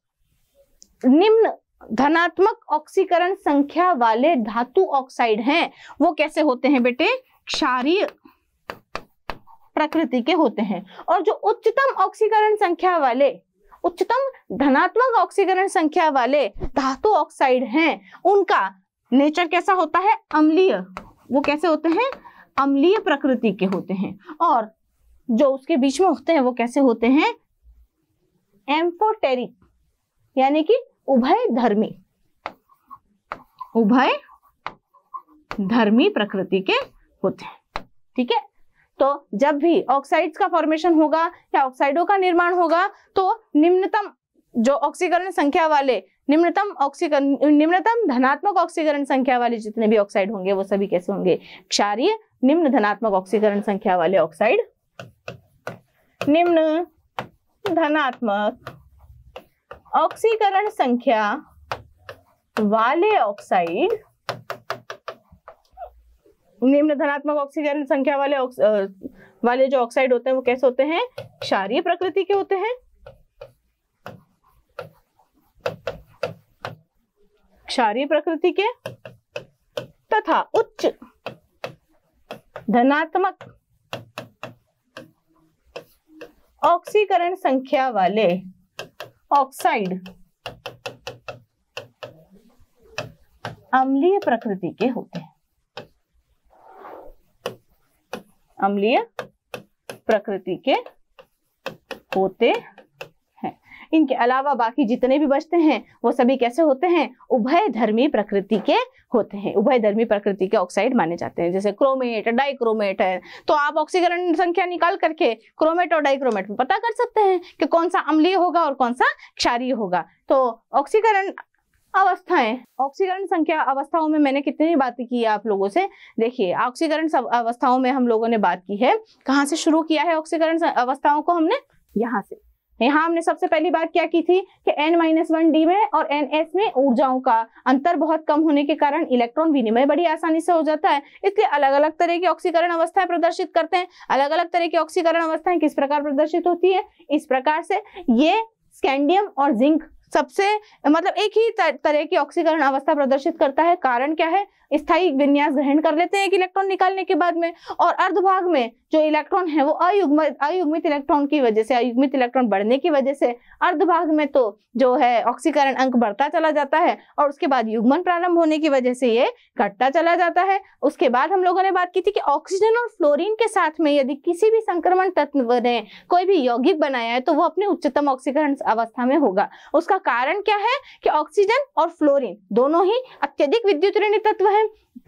निम्न धनात्मक ऑक्सीकरण संख्या वाले धातु ऑक्साइड हैं वो कैसे होते हैं बेटे? क्षारीय प्रकृति के होते हैं। और जो उच्चतम ऑक्सीकरण संख्या वाले, उच्चतम धनात्मक ऑक्सीकरण संख्या वाले धातु ऑक्साइड हैं उनका नेचर कैसा होता है? अम्लीय। वो कैसे होते हैं? अम्लीय प्रकृति के होते हैं। और जो उसके बीच में होते हैं वो कैसे होते हैं? एम्फोटेरिक, यानी कि उभयधर्मी, उभयधर्मी प्रकृति के होते हैं, ठीक है। तो जब भी ऑक्साइड्स का फॉर्मेशन होगा या ऑक्साइडों का निर्माण होगा तो निम्नतम जो ऑक्सीकरण संख्या वाले, निम्नतम धनात्मक ऑक्सीकरण संख्या वाले जितने भी ऑक्साइड होंगे वो सभी कैसे होंगे? क्षारीय। निम्न धनात्मक ऑक्सीकरण संख्या वाले ऑक्साइड, निम्न धनात्मक ऑक्सीकरण संख्या वाले ऑक्साइड, निम्न धनात्मक ऑक्सीकरण संख्या वाले जो ऑक्साइड होते हैं वो कैसे होते हैं? क्षारीय प्रकृति के होते हैं। क्षारीय प्रकृति के तथा उच्च धनात्मक ऑक्सीकरण संख्या वाले ऑक्साइड अम्लीय प्रकृति के होते हैं। अम्लीय प्रकृति के होते हैं। इनके अलावा बाकी जितने भी बचते हैं वो सभी कैसे होते हैं? उभयधर्मी प्रकृति के होते हैं। उभयधर्मी प्रकृति के ऑक्साइड माने जाते हैं। जैसे क्रोमेट, डाइक्रोमेट है, तो आप ऑक्सीकरण संख्या निकाल करके क्रोमेट और डाइक्रोमेट में पता कर सकते हैं कि कौन सा अम्लीय होगा और कौन सा क्षारीय होगा। तो ऑक्सीकरण अवस्थाएं, ऑक्सीकरण संख्या अवस्थाओं में मैंने कितनी बातें की है आप लोगों से। देखिए ऑक्सीकरण अवस्थाओं में हम लोगों ने बात की है, कहाँ से शुरू किया है ऑक्सीकरण अवस्थाओं को हमने? यहाँ से। यहाँ हमने सबसे पहली बात क्या की थी कि N-1D में और NS में ऊर्जाओं का अंतर बहुत कम होने के कारण इलेक्ट्रॉन विनिमय बड़ी आसानी से हो जाता है, इसलिए अलग अलग तरह की ऑक्सीकरण अवस्थाएं प्रदर्शित करते हैं। अलग अलग तरह की ऑक्सीकरण अवस्थाएं किस प्रकार प्रदर्शित होती है, इस प्रकार से। ये स्कैंडियम और जिंक सबसे मतलब एक ही तरह की ऑक्सीकरण अवस्था प्रदर्शित करता है। कारण क्या है, स्थायी विन्यास ग्रहण कर लेते हैं एक इलेक्ट्रॉन निकालने के बाद में, और अर्धभाग में जो इलेक्ट्रॉन है वो अयुग्मित इलेक्ट्रॉन की वजह से, अयुग्मित इलेक्ट्रॉन बढ़ने की वजह से अर्धभाग में तो जो है ऑक्सीकरण अंक बढ़ता चला जाता है, और उसके बाद युग्मन प्रारंभ होने की वजह से ये घटता चला जाता है। उसके बाद हम लोगों ने बात की थी कि ऑक्सीजन और फ्लोरीन के साथ में यदि किसी भी संक्रमण तत्व ने कोई भी यौगिक बनाया है तो वो अपनी उच्चतम ऑक्सीकरण अवस्था में होगा। उसका कारण क्या है कि ऑक्सीजन और फ्लोरीन दोनों ही अत्यधिक विद्युत ऋणी तत्व हैं।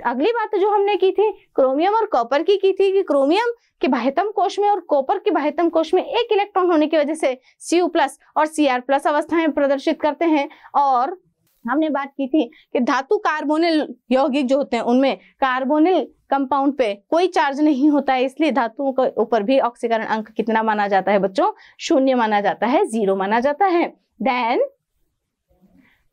अगली बात जो हमने की थी क्रोमियम और कॉपर की थी कि क्रोमियम के बाह्यतम कोश में और कॉपर के बाह्यतम कोश में एक इलेक्ट्रॉन होने की वजह से Cu+ और Cr+ अवस्थाएं प्रदर्शित करते हैं। और हमने बात की थी कि धातु कार्बोनिल यौगिक जो होते हैं उनमें कार्बोनिल कंपाउंड पे कोई चार्ज नहीं होता है, इसलिए धातुओं के ऊपर भी ऑक्सीकरण अंक कितना माना जाता है बच्चों, 0 माना जाता है, 0 माना जाता है। देन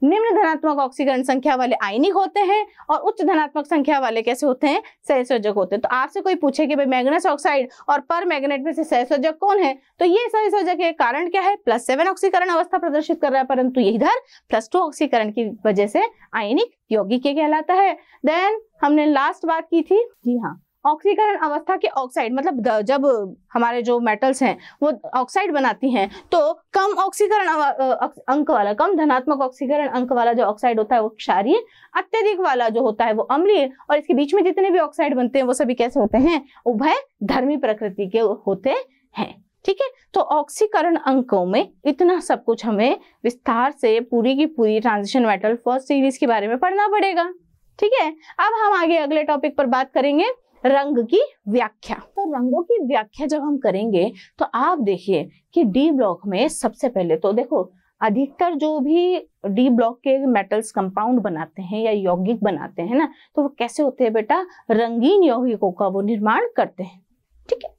निम्न धनात्मक ऑक्सीकरण संख्या वाले आयनिक होते हैं और उच्च धनात्मक संख्या वाले कैसे होते हैं, सहसंयोजक होते हैं। तो आपसे कोई पूछे कि भाई मैग्नेस ऑक्साइड और पर मैग्नेट में से सहसंयोजक कौन है, तो ये सहसंयोजक है। कारण क्या है, +7 ऑक्सीकरण अवस्था प्रदर्शित कर रहा है, परंतु ये इधर +2 ऑक्सीकरण की वजह से आयनिक यौगिक कहलाता है। देन हमने लास्ट बात की थी, जी हाँ, ऑक्सीकरण अवस्था के ऑक्साइड, मतलब जब हमारे जो मेटल्स हैं वो ऑक्साइड बनाती हैं तो कम ऑक्सीकरण अंक वाला, कम धनात्मक ऑक्सीकरण अंक वाला जो ऑक्साइड होता है वो क्षारीय, अत्यधिक वाला जो होता है वो अम्लीय, और इसके बीच में जितने भी ऑक्साइड बनते हैं वो सभी कैसे होते हैं, उभय धर्मी प्रकृति के होते हैं। ठीक है, तो ऑक्सीकरण अंकों में इतना सब कुछ हमें विस्तार से पूरी की पूरी ट्रांजिशन मेटल फर्स्ट सीरीज के बारे में पढ़ना पड़ेगा। ठीक है, अब हम आगे अगले टॉपिक पर बात करेंगे रंग की व्याख्या। तो रंगों की व्याख्या जब हम करेंगे तो आप देखिए कि डी ब्लॉक में सबसे पहले तो देखो अधिकतर जो भी डी ब्लॉक के मेटल्स कंपाउंड बनाते हैं या यौगिक बनाते हैं ना, तो वो कैसे होते हैं बेटा, रंगीन यौगिकों का वो निर्माण करते हैं। ठीक है,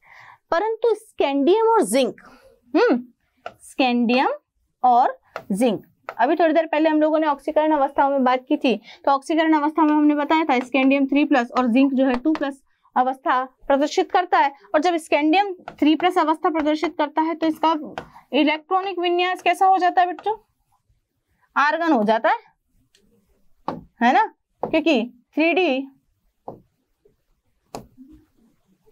परंतु स्कैंडियम और जिंक, स्कैंडियम और जिंक, अभी थोड़ी देर पहले हम लोगों ने ऑक्सीकरण अवस्थाओं में बात की थी, तो ऑक्सीकरण अवस्था में हमने बताया था स्कैंडियम 3+ और जिंक जो है 2+ अवस्था प्रदर्शित करता है। और जब स्कैंडियम 3+ अवस्था प्रदर्शित करता है तो इसका इलेक्ट्रॉनिक विन्यास कैसा हो जाता है बच्चों, आर्गन हो जाता है ना, क्योंकि 3D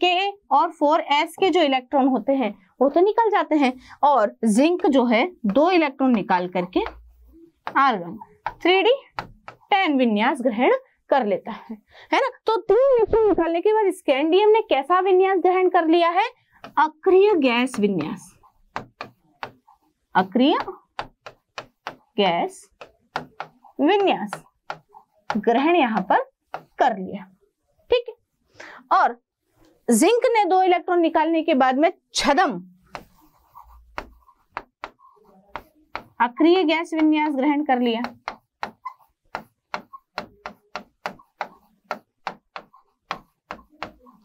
के और 4s के जो इलेक्ट्रॉन होते हैं वो तो निकल जाते हैं, और जिंक जो है 2 इलेक्ट्रॉन निकाल करके आर्गन 3D10 विन्यास ग्रहण कर लेता है ना। तो 3 इलेक्ट्रॉन निकालने के बाद स्कैंडियम ने कैसा विन्यास ग्रहण कर लिया है, अक्रिय गैस विन्यास, अक्रिय गैस विन्यास ग्रहण यहां पर कर लिया। ठीक है, और जिंक ने 2 इलेक्ट्रॉन निकालने के बाद में छदम अक्रिय गैस विन्यास ग्रहण कर लिया।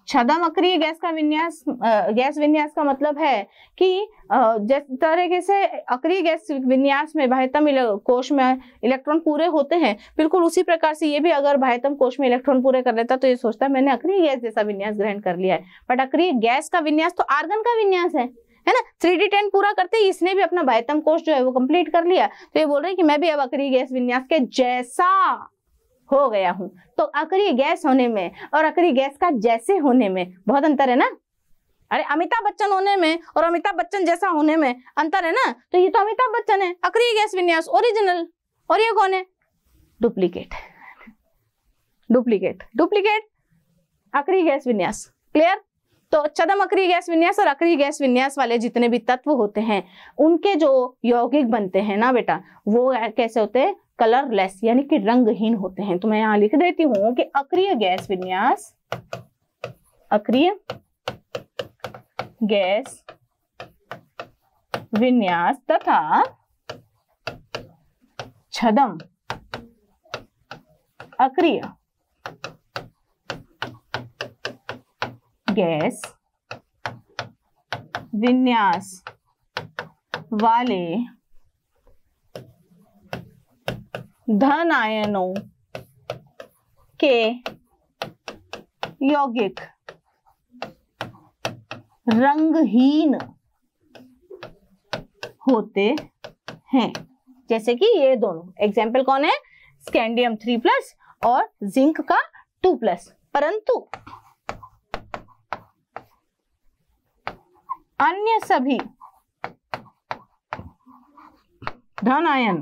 छदम अक्रिय गैस का विन्यास, गैस विन्यास का मतलब है कि जिस तरीके से अक्रिय गैस विन्यास में बाह्यतम कोश में इलेक्ट्रॉन पूरे होते हैं, बिल्कुल उसी प्रकार से ये भी अगर बाह्यतम कोश में इलेक्ट्रॉन पूरे कर लेता तो ये सोचता मैंने अक्रिय गैस जैसा विन्यास ग्रहण कर लिया है, बट अक्रिय गैस का विन्यास तो आर्गन का विन्यास है ना। 3D10 पूरा करते ही इसने भी अपना बाह्यतम कोश जो है वो कंप्लीट कर लिया, तो ये बोल रहे हैं कि मैं भी अब अक्रिय गैस विन्यास के जैसा हो गया हूं। तो अक्रिय गैस होने में और अक्रिय गैस का जैसे होने में बहुत अंतर है ना। अरे अमिताभ बच्चन होने में और अमिताभ बच्चन जैसा होने में अंतर है ना। तो ये तो अमिताभ बच्चन है, अक्रिय गैस विन्यास ओरिजिनल, और ये कौन है, डुप्लीकेट, डुप्लीकेट, डुप्लीकेट अक्रिय गैस विन्यास। क्लियर। तो छदम अक्रिय गैस विन्यास और अक्रिय गैस विन्यास वाले जितने भी तत्व होते हैं उनके जो यौगिक बनते हैं ना बेटा, वो कैसे होते हैं, कलरलेस, यानी कि रंगहीन होते हैं। तो मैं यहां लिख देती हूं कि अक्रिय गैस विन्यास, अक्रिय गैस विन्यास तथा छदम अक्रिय गैस विन्यास वाले धन आयनों के यौगिक रंगहीन होते हैं। जैसे कि ये दोनों एग्जाम्पल कौन है, स्कैंडियम 3+ और जिंक का 2+। परंतु अन्य सभी धन आयन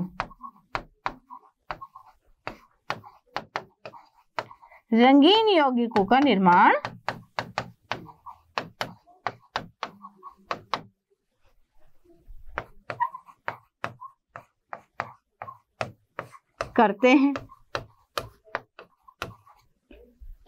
रंगीन यौगिकों का निर्माण करते हैं।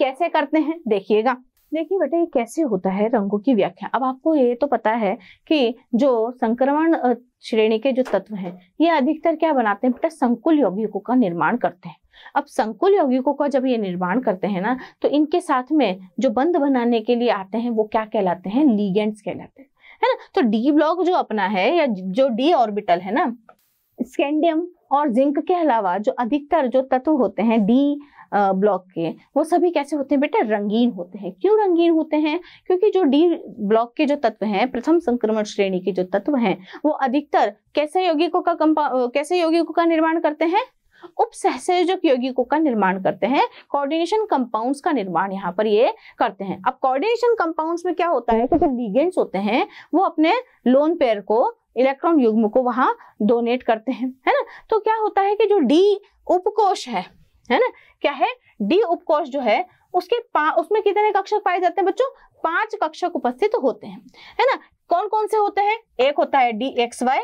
कैसे करते हैं देखिएगा। देखिए बेटा, ये कैसे होता है रंगों की व्याख्या। अब आपको ये तो पता है कि जो संक्रमण श्रेणी के जो तत्व हैं, ये अधिकतर क्या बनाते हैं बेटा, संकुल यौगिकों का निर्माण करते हैं। अब संकुल यौगिकों का जब ये निर्माण करते हैं ना, तो इनके साथ में जो बंध बनाने के लिए आते हैं वो क्या कहलाते हैं, लिगेंड्स कहलाते हैं, है ना। तो डी ब्लॉक जो अपना है, या जो डी ऑर्बिटल है ना, स्कैंडियम और जिंक के अलावा जो अधिकतर जो तत्व होते हैं डी ब्लॉक के, वो सभी कैसे होते हैं बेटा, रंगीन होते हैं। क्यों रंगीन होते हैं? क्योंकि जो डी ब्लॉक के जो तत्व हैं, प्रथम संक्रमण श्रेणी के जो तत्व हैं, वो अधिकतर कैसे यौगिकों का निर्माण करते हैं, उपसहसंयोजक यौगिकों का निर्माण करते हैं। कोऑर्डिनेशन कंपाउंड्स का निर्माण यहाँ पर ये करते हैं। अब कोऑर्डिनेशन कंपाउंड्स में क्या होता है कि जो लिगेंड्स होते हैं वो अपने लोन पेयर को, इलेक्ट्रॉन युग्म को वहां डोनेट करते हैं, है ना। तो क्या होता है कि जो डी उपकोष है ना, क्या है, डी उपकोष जो है उसमें कितने कक्षक पाए जाते हैं बच्चों, 5 कक्षक उपस्थित होते हैं, है ना। कौन कौन से होते हैं? एक होता है डी एक्स वाई,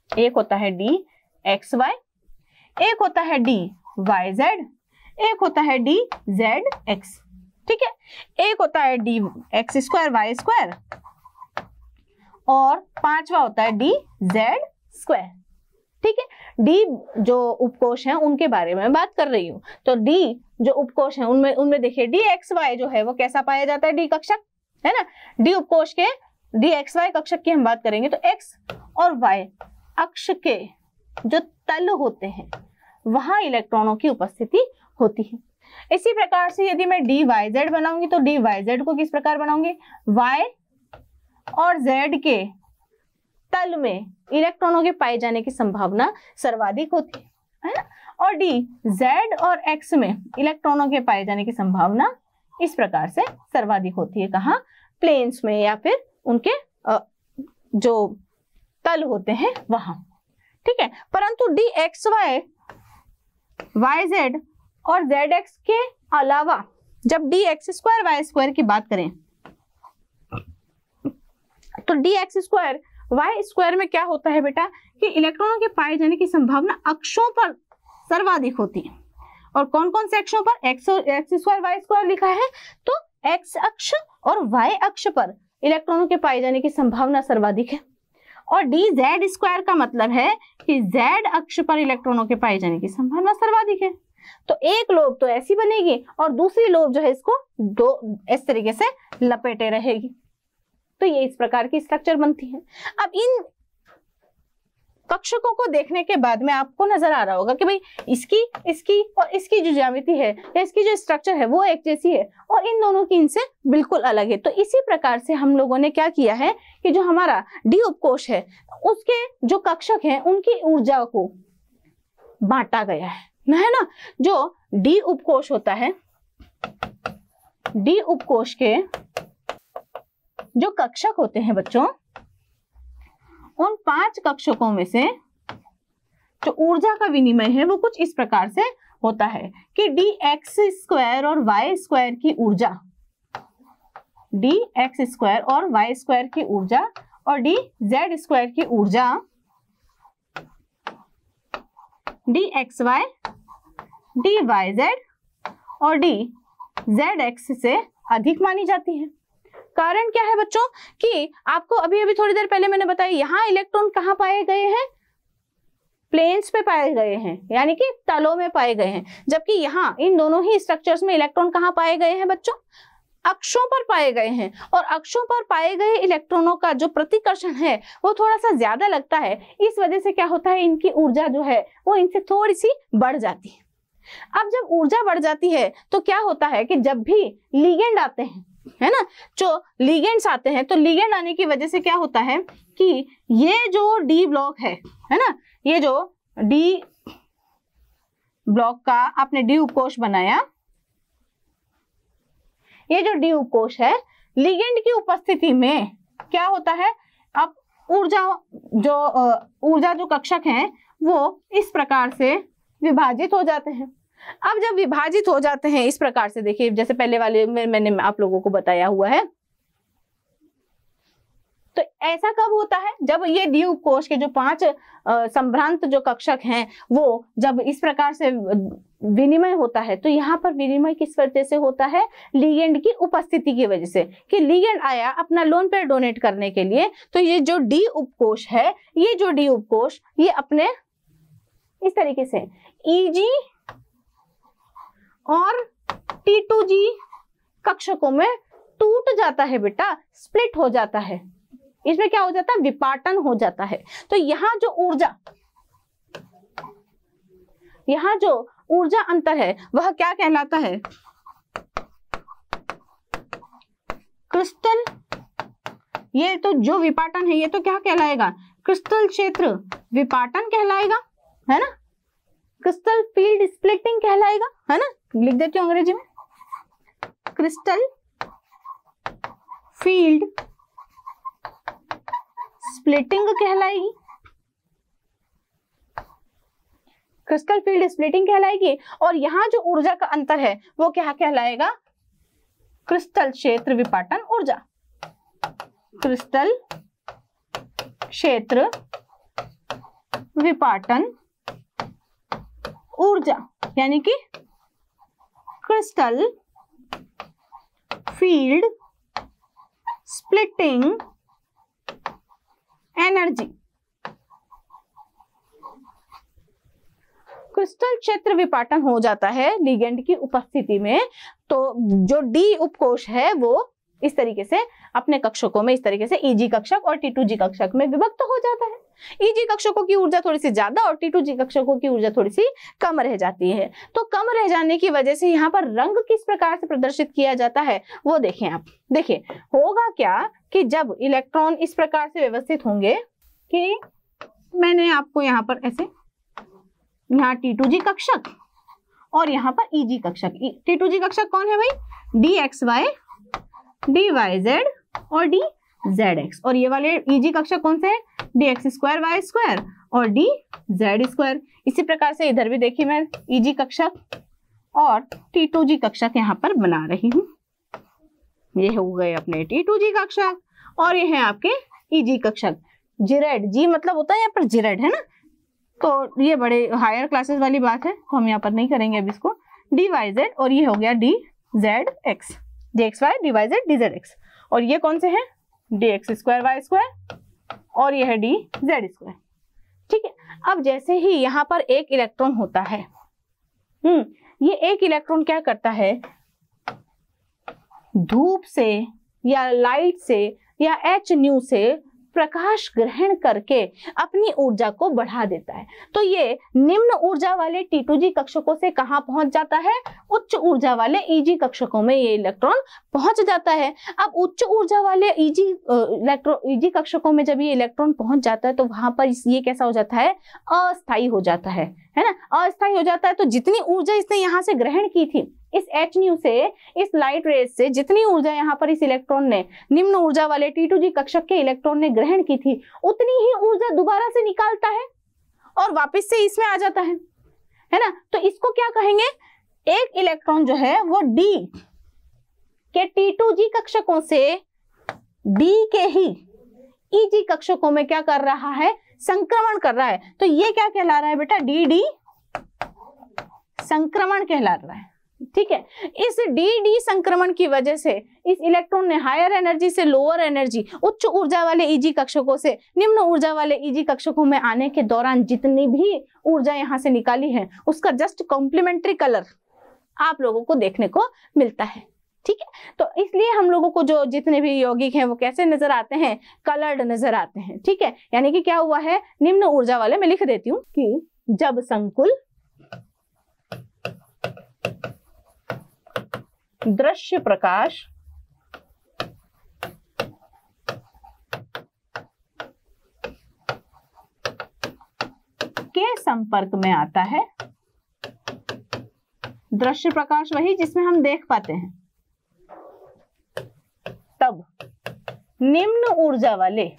एक होता है डी एक्स वाई, एक होता है डी वाई जेड, एक होता है डी जेड एक्स, ठीक है। एक होता है d x square y square, और 5वां होता है डी जेड स्क्वायर, ठीक है। डी जो उपकोष हैं उनके बारे में बात कर रही हूँ। तो डी जो उपकोष हैं उनमें देखिए डी एक्स वाई जो है वो कैसा पाया जाता है, डी कक्षक, है ना। डी उपकोष के डी एक्स वाई कक्षक की हम बात करेंगे तो एक्स और वाई अक्ष के जो तल होते हैं वहां इलेक्ट्रॉनों की उपस्थिति होती है। इसी प्रकार से यदि मैं डी वाई जेड बनाऊंगी तो डी वाई जेड को किस प्रकार बनाऊंगी, वाई और जेड के तल में इलेक्ट्रॉनों के पाए जाने की संभावना सर्वाधिक होती है ना। और डी जेड और एक्स में इलेक्ट्रॉनों के पाए जाने की संभावना इस प्रकार से सर्वाधिक होती है। कहाँ? प्लेन्स में, या फिर उनके जो तल होते हैं वहां, ठीक है। परंतु d x y, y z और जेड एक्स के अलावा जब d x square y square की बात करें तो d x square y square में क्या होता है बेटा कि इलेक्ट्रॉनों के पाए जाने की संभावना अक्षों पर सर्वाधिक होती है। और कौन कौन से अक्षों पर? एक्स स्क्वायर वाई स्क्वायर लिखा है तो एक्स अक्ष और वाई अक्ष पर इलेक्ट्रॉनों के पाए जाने की संभावना सर्वाधिक है। और डी जेड स्क्वायर का मतलब है कि जेड अक्ष पर इलेक्ट्रॉनों के पाए जाने की संभावना सर्वाधिक है। तो एक लोब तो ऐसी बनेगी और दूसरी लोब जो है इसको दो इस तरीके से लपेटे रहेगी। तो ये इस प्रकार की स्ट्रक्चर बनती है। अब इन कक्षकों को देखने के बाद में आपको नजर आ रहा होगा कि भाई इसकी और इसकी जो ज्यामिति है या इसकी जो स्ट्रक्चर है वो एक जैसी है और इन दोनों की इनसे बिल्कुल अलग है। तो इसी प्रकार से हम लोगों ने क्या किया है कि जो हमारा डी उपकोष है उसके जो कक्षक हैं उनकी ऊर्जा को बांटा गया है ना। जो डी उपकोष होता है, डी उपकोष के जो कक्षक होते हैं बच्चों, उन 5 कक्षकों में से जो ऊर्जा का विनिमय है वो कुछ इस प्रकार से होता है कि डी एक्स स्क्वायर और वाई स्क्वायर की ऊर्जा, डी एक्स स्क्वायर और वाई स्क्वायर की ऊर्जा और डी जेड स्क्वायर की ऊर्जा d x y, d y z और डी जेड एक्स से अधिक मानी जाती है। कारण क्या है बच्चों कि आपको अभी थोड़ी देर पहले मैंने बताया यहाँ इलेक्ट्रॉन कहाँ पाए गए हैं, प्लेन्स पे पाए गए हैं, यानी कि तलों में पाए गए हैं। जबकि यहाँ इन दोनों ही स्ट्रक्चर्स में इलेक्ट्रॉन कहाँ पाए गए हैं बच्चों, अक्षों पर पाए गए हैं और अक्षों पर पाए गए इलेक्ट्रॉनों का जो प्रतिकर्षण है वो थोड़ा सा ज्यादा लगता है। इस वजह से क्या होता है, इनकी ऊर्जा जो है वो इनसे थोड़ी सी बढ़ जाती है। अब जब ऊर्जा बढ़ जाती है तो क्या होता है कि जब भी लिगेंड आते हैं, है ना, जो लिगेंड्स आते हैं तो लिगेंड आने की वजह से क्या होता है कि ये जो डी ब्लॉक है ना, ये जो डी ब्लॉक का आपने डी उपकोष बनाया, ये जो डी उपकोष है लिगेंड की उपस्थिति में क्या होता है, अब ऊर्जा जो कक्षक हैं वो इस प्रकार से विभाजित हो जाते हैं। अब जब विभाजित हो जाते हैं इस प्रकार से, देखिए जैसे पहले वाले में मैंने आप लोगों को बताया हुआ है, तो ऐसा कब होता है, जब ये डी उपकोष के जो 5 संभ्रांत जो कक्षक हैं वो जब इस प्रकार से विनिमय होता है, तो यहाँ पर विनिमय किस वजह से होता है, लिगेंड की उपस्थिति की वजह से, कि लिगेंड आया अपना लोन पेयर डोनेट करने के लिए, तो ये जो डी उपकोष है, ये जो डी उपकोष ये अपने इस तरीके से Eg और T2G कक्षकों में टूट जाता है बेटा, स्प्लिट हो जाता है। इसमें क्या हो जाता है, विपाटन हो जाता है। तो यहाँ जो ऊर्जा अंतर है वह क्या कहलाता है, क्रिस्टल, ये तो जो विपाटन है ये तो क्या कहलाएगा, क्रिस्टल क्षेत्र विपाटन कहलाएगा, है ना, क्रिस्टल फील्ड स्प्लिटिंग कहलाएगा, है ना, लिख देती हूँ अंग्रेजी में, क्रिस्टल फील्ड स्प्लिटिंग कहलाएगी, क्रिस्टल फील्ड स्प्लिटिंग कहलाएगी। और यहाँ जो ऊर्जा का अंतर है वो क्या कहलाएगा, क्रिस्टल क्षेत्र विपाटन ऊर्जा, क्रिस्टल क्षेत्र विपाटन ऊर्जा, यानी कि crystal field splitting energy. Crystal क्षेत्र विपाटन हो जाता है लिगेंड की उपस्थिति में, तो जो डी उपकोष है वो इस तरीके से अपने कक्षकों में इस तरीके से Eg कक्षक और T2G कक्षक में विभक्त हो जाता है। Eg कक्षकों की ऊर्जा थोड़ी सी ज्यादा और T2G कक्षकों की ऊर्जा थोड़ी सी कम रह जाती है। तो कम रह जाने की वजह से यहाँ पर रंग किस प्रकार से प्रदर्शित किया जाता है वो देखें आप। देखिए होगा क्या कि जब इलेक्ट्रॉन इस प्रकार से व्यवस्थित होंगे कि मैंने आपको यहाँ पर ऐसे, यहाँ T2G कक्षक और यहाँ पर Eg कक्षक, T2G कक्षक कौन है भाई, dxy dyz और dzx, और ये वाले Eg कक्षक कौन से है, dx स्क्वायर वाई स्क्वायर और dz स्क्वायर। इसी प्रकार से इधर भी देखिए मैं Eg कक्षक और T2G कक्षक यहाँ पर बना रही हूँ। ये हो गए अपने T2G कक्षक और ये है आपके Eg कक्षक। जिरेड, जी मतलब होता है यहाँ पर जिरेड, है ना, तो ये बड़े हायर क्लासेस वाली बात है तो हम यहाँ पर नहीं करेंगे अब इसको। dyz और ये हो गया dzx, dxy dyz dzx, और ये कौन से हैं, dx स्क्वायर वाई स्क्वायर और ये है dz स्क्वायर। ठीक है, अब जैसे ही यहाँ पर एक इलेक्ट्रॉन होता है, ये एक इलेक्ट्रॉन क्या करता है, धूप से या लाइट से या h न्यू से प्रकाश ग्रहण करके अपनी ऊर्जा को बढ़ा देता है। तो ये निम्न ऊर्जा वाले T2G कक्षकों से कहां पहुंच जाता है, उच्च ऊर्जा वाले Eg कक्षकों में ये इलेक्ट्रॉन पहुंच जाता है। अब उच्च ऊर्जा वाले Eg कक्षकों में जब ये इलेक्ट्रॉन पहुंच जाता है तो वहां पर ये कैसा हो जाता है, अस्थायी हो जाता है ना, अस्थायी हो जाता है। तो जितनी ऊर्जा इसने यहाँ से ग्रहण की थी, इस h न्यू से, इस लाइट रेज से जितनी ऊर्जा यहाँ पर इस इलेक्ट्रॉन ने, निम्न ऊर्जा वाले T2G कक्षक के इलेक्ट्रॉन ने ग्रहण की थी, उतनी ही ऊर्जा दोबारा से निकालता है और वापस से इसमें आ जाता है ना। तो इसको क्या कहेंगे, एक इलेक्ट्रॉन जो है वो D के T2G कक्षकों से D के ही Eg कक्षकों में क्या कर रहा है, संक्रमण कर रहा है। तो ये क्या कहला रहा है बेटा, DD संक्रमण कहला रहा है। ठीक है, इस DD संक्रमण की वजह से इस इलेक्ट्रॉन ने हायर एनर्जी से लोअर एनर्जी, उच्च ऊर्जा वाले Eg कक्षकों से निम्न ऊर्जा वाले Eg कक्षकों में आने के दौरान जितनी भी ऊर्जा यहाँ से निकाली है उसका जस्ट कॉम्प्लीमेंट्री कलर आप लोगों को देखने को मिलता है। ठीक है। तो इसलिए हम लोगों को जो जितने भी यौगिक हैं वो कैसे नजर आते हैं, कलर्ड नजर आते हैं। ठीक है, यानी कि क्या हुआ है, निम्न ऊर्जा वाले, मैं लिख देती हूं कि जब संकुल दृश्य प्रकाश के संपर्क में आता है, दृश्य प्रकाश वही जिसमें हम देख पाते हैं, तब निम्न ऊर्जा वाले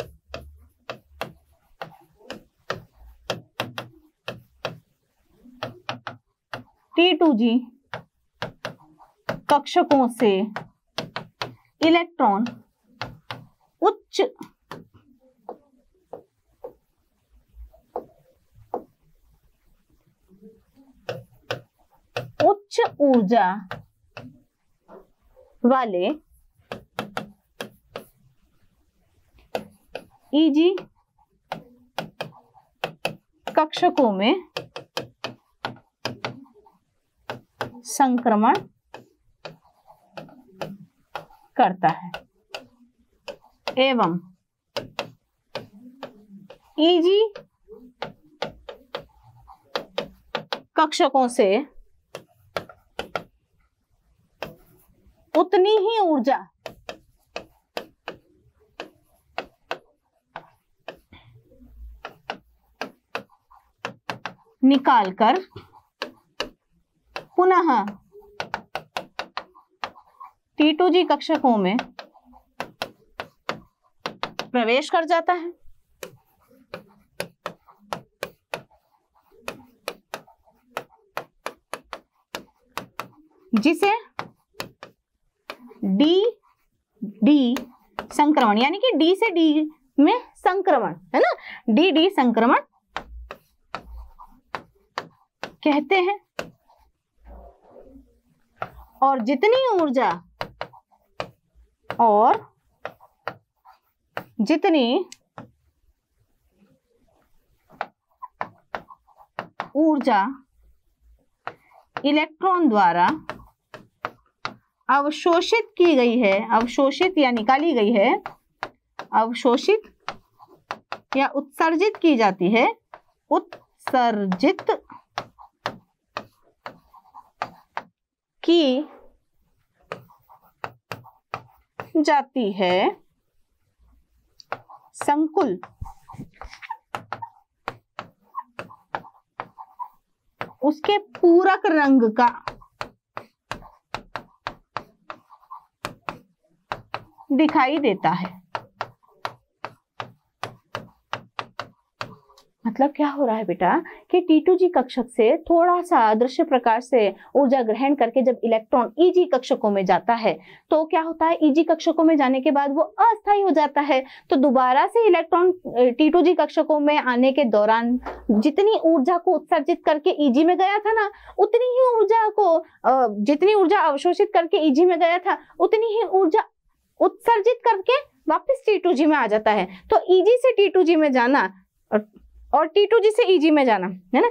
T2G कक्षकों से इलेक्ट्रॉन उच्च ऊर्जा वाले Eg कक्षकों में संक्रमण करता है एवं Eg कक्षकों से उतनी ही ऊर्जा निकालकर पुनः T2G कक्षकों में प्रवेश कर जाता है। जिसे डी संक्रमण, यानी कि डी से डी में संक्रमण है ना, डी संक्रमण कहते हैं। और जितनी ऊर्जा इलेक्ट्रॉन द्वारा अवशोषित की गई है, अवशोषित या निकाली गई है, अवशोषित या उत्सर्जित की जाती है, उत्सर्जित की जाती है, संकुल उसके पूरक रंग का दिखाई देता है। मतलब क्या हो रहा है बेटा कि T2G कक्षक से थोड़ा सा दृश्य प्रकाश से ऊर्जा ग्रहण करके जब इलेक्ट्रॉन Eg कक्षकों में जाता है तो क्या होता है, Eg कक्षकों में जाने के बाद वो अस्थायी हो जाता है। तो दोबारा से इलेक्ट्रॉन T2G कक्षकों में आने के दौरान जितनी ऊर्जा को उत्सर्जित करके Eg में गया था ना, उतनी ही ऊर्जा को, जितनी ऊर्जा अवशोषित करके Eg में गया था उतनी ही ऊर्जा उत्सर्जित करके वापस T2G में आ जाता है। तो Eg से T2G में जाना और T2G से Eg में जाना है ना,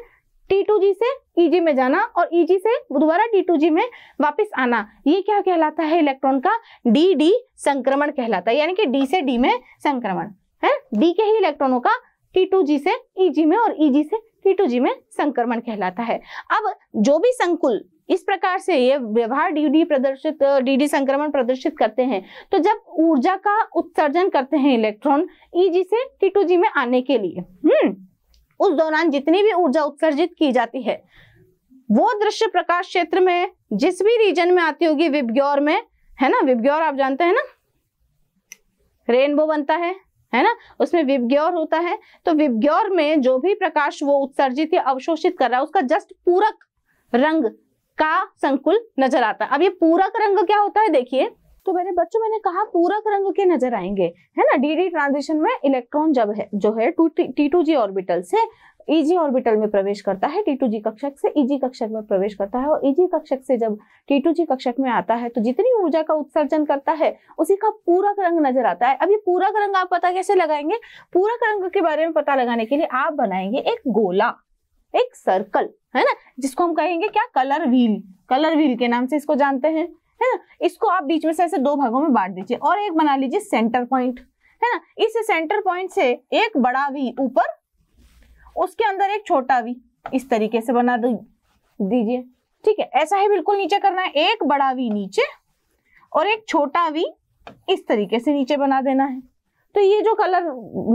T2G से Eg में जाना और Eg से दोबारा T2G में वापस आना, ये क्या कहलाता है, इलेक्ट्रॉन का डी संक्रमण कहलाता है। यानी कि D से D में संक्रमण है, D के ही इलेक्ट्रॉनों का T2G से Eg में और Eg से T2G में संक्रमण कहलाता है। अब जो भी संकुल इस प्रकार से ये व्यवहार डी संक्रमण प्रदर्शित करते हैं, तो जब ऊर्जा का उत्सर्जन करते हैं इलेक्ट्रॉन Eg से T2G में आने के लिए, उस दौरान जितनी भी ऊर्जा उत्सर्जित की जाती है वो दृश्य प्रकाश क्षेत्र में जिस भी रीजन में आती होगी, विबग्योर में है ना, विबग्योर आप जानते हैं ना, रेनबो बनता है ना, उसमें विबग्योर होता है। तो विबग्योर में जो भी प्रकाश वो उत्सर्जित या अवशोषित कर रहा है उसका जस्ट पूरक रंग का संकुल नजर आता है। अब ये पूरक रंग क्या होता है देखिए, तो मेरे बच्चों मैंने कहा पूरक रंग के नजर आएंगे है ना। डी ट्रांजिशन में इलेक्ट्रॉन जब है जो है T2G ऑर्बिटल से Eg ऑर्बिटल में प्रवेश करता है, T2G कक्षक से Eg कक्षक में प्रवेश करता है और Eg कक्षक से जब T2G कक्षक में आता है तो जितनी ऊर्जा का उत्सर्जन करता है उसी का पूरक रंग नजर आता है। अब ये पूरक रंग आप पता कैसे लगाएंगे, पूरक रंग के बारे में पता लगाने के लिए आप बनाएंगे एक गोला, एक सर्कल है ना, जिसको हम कहेंगे क्या, कलर व्हील के नाम से इसको जानते हैं है ना। इसको आप बीच में से ऐसे दो भागों में बांट दीजिए और एक बना लीजिए सेंटर पॉइंट, है ना। इस सेंटर पॉइंट से एक बड़ा वी ऊपर, उसके अंदर एक छोटा वी, इस तरीके से बना दीजिए, ठीक है। ऐसा ही बिल्कुल नीचे करना है, एक बड़ा वी नीचे और एक छोटा वी इस तरीके से नीचे बना देना है। तो ये जो कलर,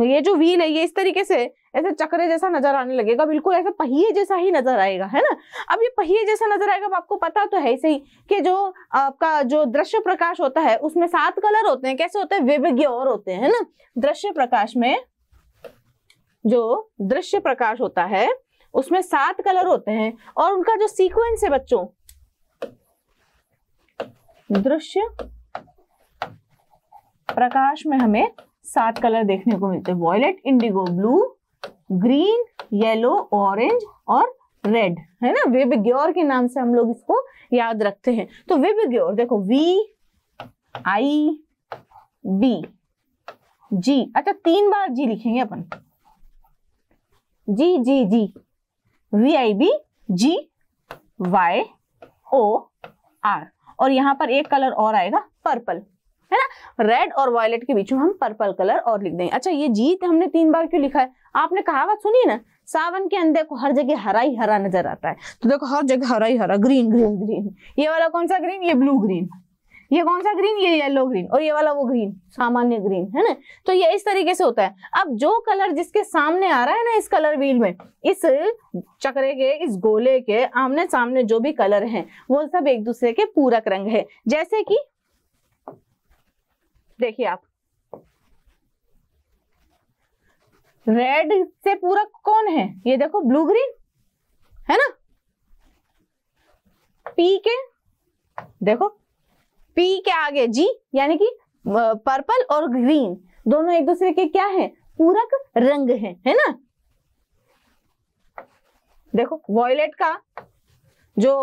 ये जो व्हील है, ये इस तरीके से ऐसे चक्रे जैसा नजर आने लगेगा, बिल्कुल ऐसा पहिए जैसा ही नजर आएगा, है ना। अब ये पहिए जैसा नजर आएगा, अब आपको पता तो है सही कि जो आपका जो दृश्य प्रकाश होता है उसमें 7 कलर होते हैं। कैसे होते हैं? विविग्योर होते हैं, है ना। दृश्य प्रकाश में, जो दृश्य प्रकाश होता है उसमें 7 कलर होते हैं और उनका जो सीक्वेंस है बच्चों, दृश्य प्रकाश में हमें 7 कलर देखने को मिलते हैं। Violet, indigo, blue, green, yellow, orange और रेड, है ना। विविग्योर के नाम से हम लोग इसको याद रखते हैं। तो विविग्योर देखो, VIB जी, अच्छा 3 बार जी लिखेंगे अपन, जी जी जी, VIB GYOR, और यहाँ पर एक कलर और आएगा पर्पल, है ना। रेड और वायलेट के बीच में हम पर्पल कलर और लिख देंगे। अच्छा ये जी हमने 3 बार क्यों लिखा है? आपने कहावत सुनी ना, सावन के अंदर को हर जगह हरा ही हरा नजर आता है। तो देखो हर जगह हरा ही हरा, ग्रीन ग्रीन ग्रीन, ये वाला कौन सा ग्रीन? ये ब्लू ग्रीन। ये कौन सा ग्रीन? ये येलो ग्रीन। और ये वाला वो ग्रीन, सामान्य ग्रीन, है ना। तो ये इस तरीके से होता है। अब जो कलर जिसके सामने आ रहा है ना इस कलर व्हील में, इस चक्रे के, इस गोले के आमने सामने जो भी कलर हैं वो सब एक दूसरे के पूरक रंग है। जैसे कि देखिए आप, रेड से पूरक कौन है? ये देखो ब्लू ग्रीन, है ना। पी के देखो, पी के आगे जी, यानी कि पर्पल और ग्रीन दोनों एक दूसरे के क्या है? पूरक रंग है ना। देखो वॉयलेट का जो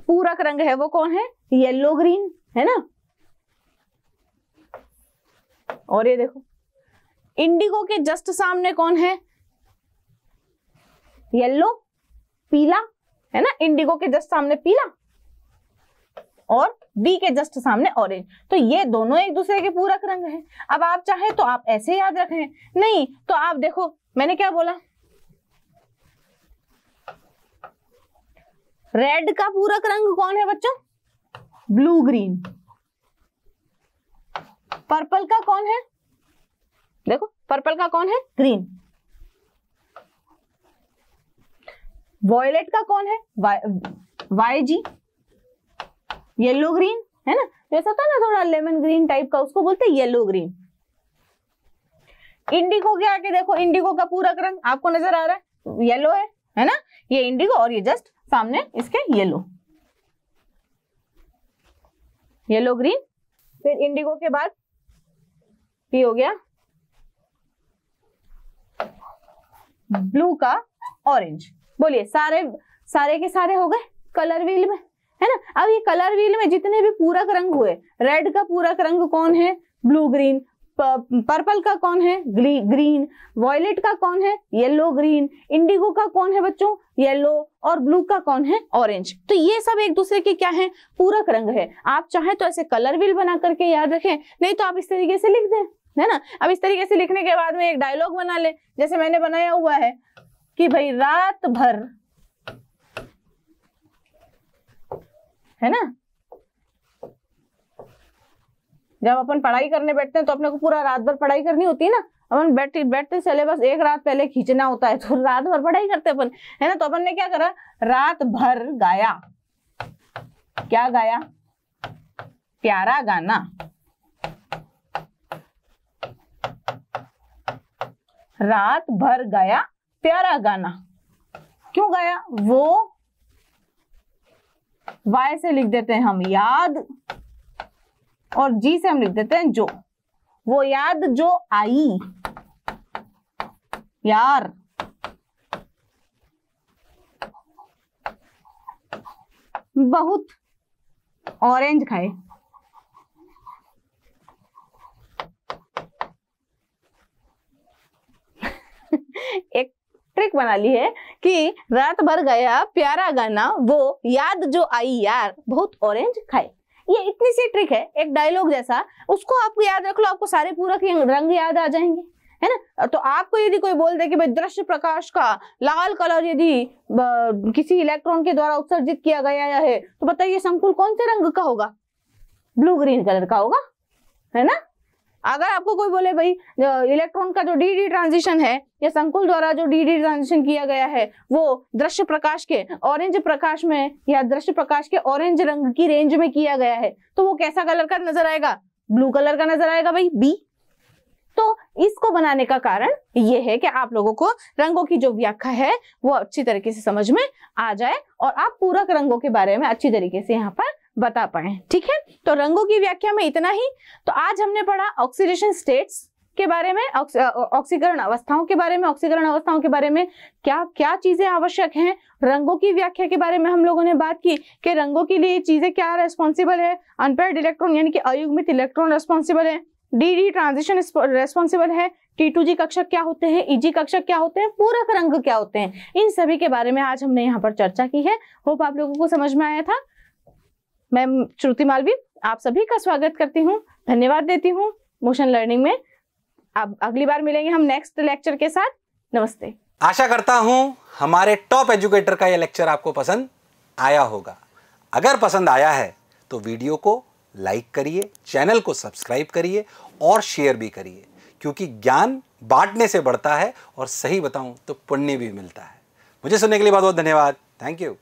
पूरक रंग है वो कौन है? येलो ग्रीन, है ना। और ये देखो इंडिगो के जस्ट सामने कौन है? येलो, पीला, है ना। इंडिगो के जस्ट सामने पीला और बी के जस्ट सामने ऑरेंज। तो ये दोनों एक दूसरे के पूरक रंग हैं। अब आप चाहे तो आप ऐसे याद रखें, नहीं तो आप देखो मैंने क्या बोला, रेड का पूरक रंग कौन है बच्चों? Blue green. पर्पल का कौन है? देखो पर्पल का कौन है? ग्रीन। वॉयलेट का कौन है? YG, येलो ग्रीन, है ना। जैसा था ना थोड़ा लेमन ग्रीन टाइप का, उसको बोलते हैं येलो ग्रीन। इंडिगो के आगे देखो, इंडिगो का पूरक रंग आपको नजर आ रहा है, येलो है ना। ये इंडिगो और ये जस्ट सामने इसके येलो, येलो ग्रीन। फिर इंडिगो के बाद ये हो गया ब्लू का ऑरेंज। बोलिए सारे के सारे हो गए कलर व्हील में, है ना। अब ये कलर व्हील में जितने भी पूरक रंग हुए, रेड का पूरक रंग कौन है? Blue green. पर्पल का कौन है? ग्रीन। वॉयलेट का कौन है? Yellow green. इंडिगो का कौन है बच्चों? येलो। और ब्लू का कौन है? ऑरेंज। तो ये सब एक दूसरे के क्या है? पूरक रंग है। आप चाहे तो ऐसे कलर व्हील बना करके याद रखें, नहीं तो आप इस तरीके से लिख दें, है ना। अब इस तरीके से लिखने के बाद में एक डायलॉग बना ले, जैसे मैंने बनाया हुआ है कि भाई रात भर, है ना, जब अपन पढ़ाई करने बैठते हैं तो अपने को पूरा रात भर पढ़ाई करनी होती है ना। अपन बैठते सिलेबस एक रात पहले खींचना होता है, तो रात भर पढ़ाई करते अपन, है ना। तो अपन ने क्या करा? रात भर गाया। क्या गाया? प्यारा गाना। रात भर गाया प्यारा गाना। क्यों गाया? वो वाय से लिख देते हैं हम याद, और जी से हम लिख देते हैं जो। वो याद जो आई, यार बहुत ऑरेंज खाए। ट्रिक बना ली है कि रात भर गया प्यारा गाना, वो याद जो आई यार बहुत ऑरेंज खाए। ये इतनी सी ट्रिक है, एक डायलॉग जैसा, उसको आपको याद रख लो, आपको सारे पूरक रंग याद आ जाएंगे, है ना। तो आपको यदि कोई बोल दे कि भाई दृश्य प्रकाश का लाल कलर यदि किसी इलेक्ट्रॉन के द्वारा उत्सर्जित किया गया है, तो बताइए संकुल कौन से रंग का होगा? ब्लू ग्रीन कलर का होगा, है ना। अगर आपको कोई बोले भाई इलेक्ट्रॉन का जो डी ट्रांजिशन है या संकुल द्वारा जो डी ट्रांजिशन किया गया है वो दृश्य प्रकाश के ऑरेंज प्रकाश में या दृश्य प्रकाश के ऑरेंज रंग की रेंज में किया गया है, तो वो कैसा कलर का नजर आएगा? ब्लू कलर का नजर आएगा भाई, बी। तो इसको बनाने का कारण ये है कि आप लोगों को रंगों की जो व्याख्या है वो अच्छी तरीके से समझ में आ जाए और आप पूरक रंगों के बारे में अच्छी तरीके से यहाँ पर बता पाए, ठीक है। तो रंगों की व्याख्या में इतना ही। तो आज हमने पढ़ा ऑक्सीडेशन स्टेट्स के बारे में, ऑक्सीकरण अवस्थाओं के बारे में, ऑक्सीकरण अवस्थाओं के बारे में क्या क्या चीजें आवश्यक हैं। रंगों की व्याख्या के बारे में हम लोगों ने बात की कि रंगों के लिए चीजें क्या रेस्पॉन्सिबल है। अनपेयर्ड इलेक्ट्रॉन यानी कि अयुग्मित इलेक्ट्रॉन रेस्पॉन्सिबल है, डी ट्रांजिशन रेस्पॉन्सिबल है, T2G कक्षक क्या होते हैं, EG कक्षक क्या होते हैं, पूरक रंग क्या होते हैं, इन सभी के बारे में आज हमने यहाँ पर चर्चा की है। होप आप लोगों को समझ में आया था। मैं श्रुति मालवी आप सभी का स्वागत करती हूँ, धन्यवाद देती हूँ मोशन लर्निंग में। अब अगली बार मिलेंगे हम नेक्स्ट लेक्चर के साथ। नमस्ते। आशा करता हूँ हमारे टॉप एजुकेटर का यह लेक्चर आपको पसंद आया होगा। अगर पसंद आया है तो वीडियो को लाइक करिए, चैनल को सब्सक्राइब करिए और शेयर भी करिए, क्योंकि ज्ञान बांटने से बढ़ता है और सही बताऊं तो पुण्य भी मिलता है। मुझे सुनने के लिए बहुत बहुत धन्यवाद। Thank you.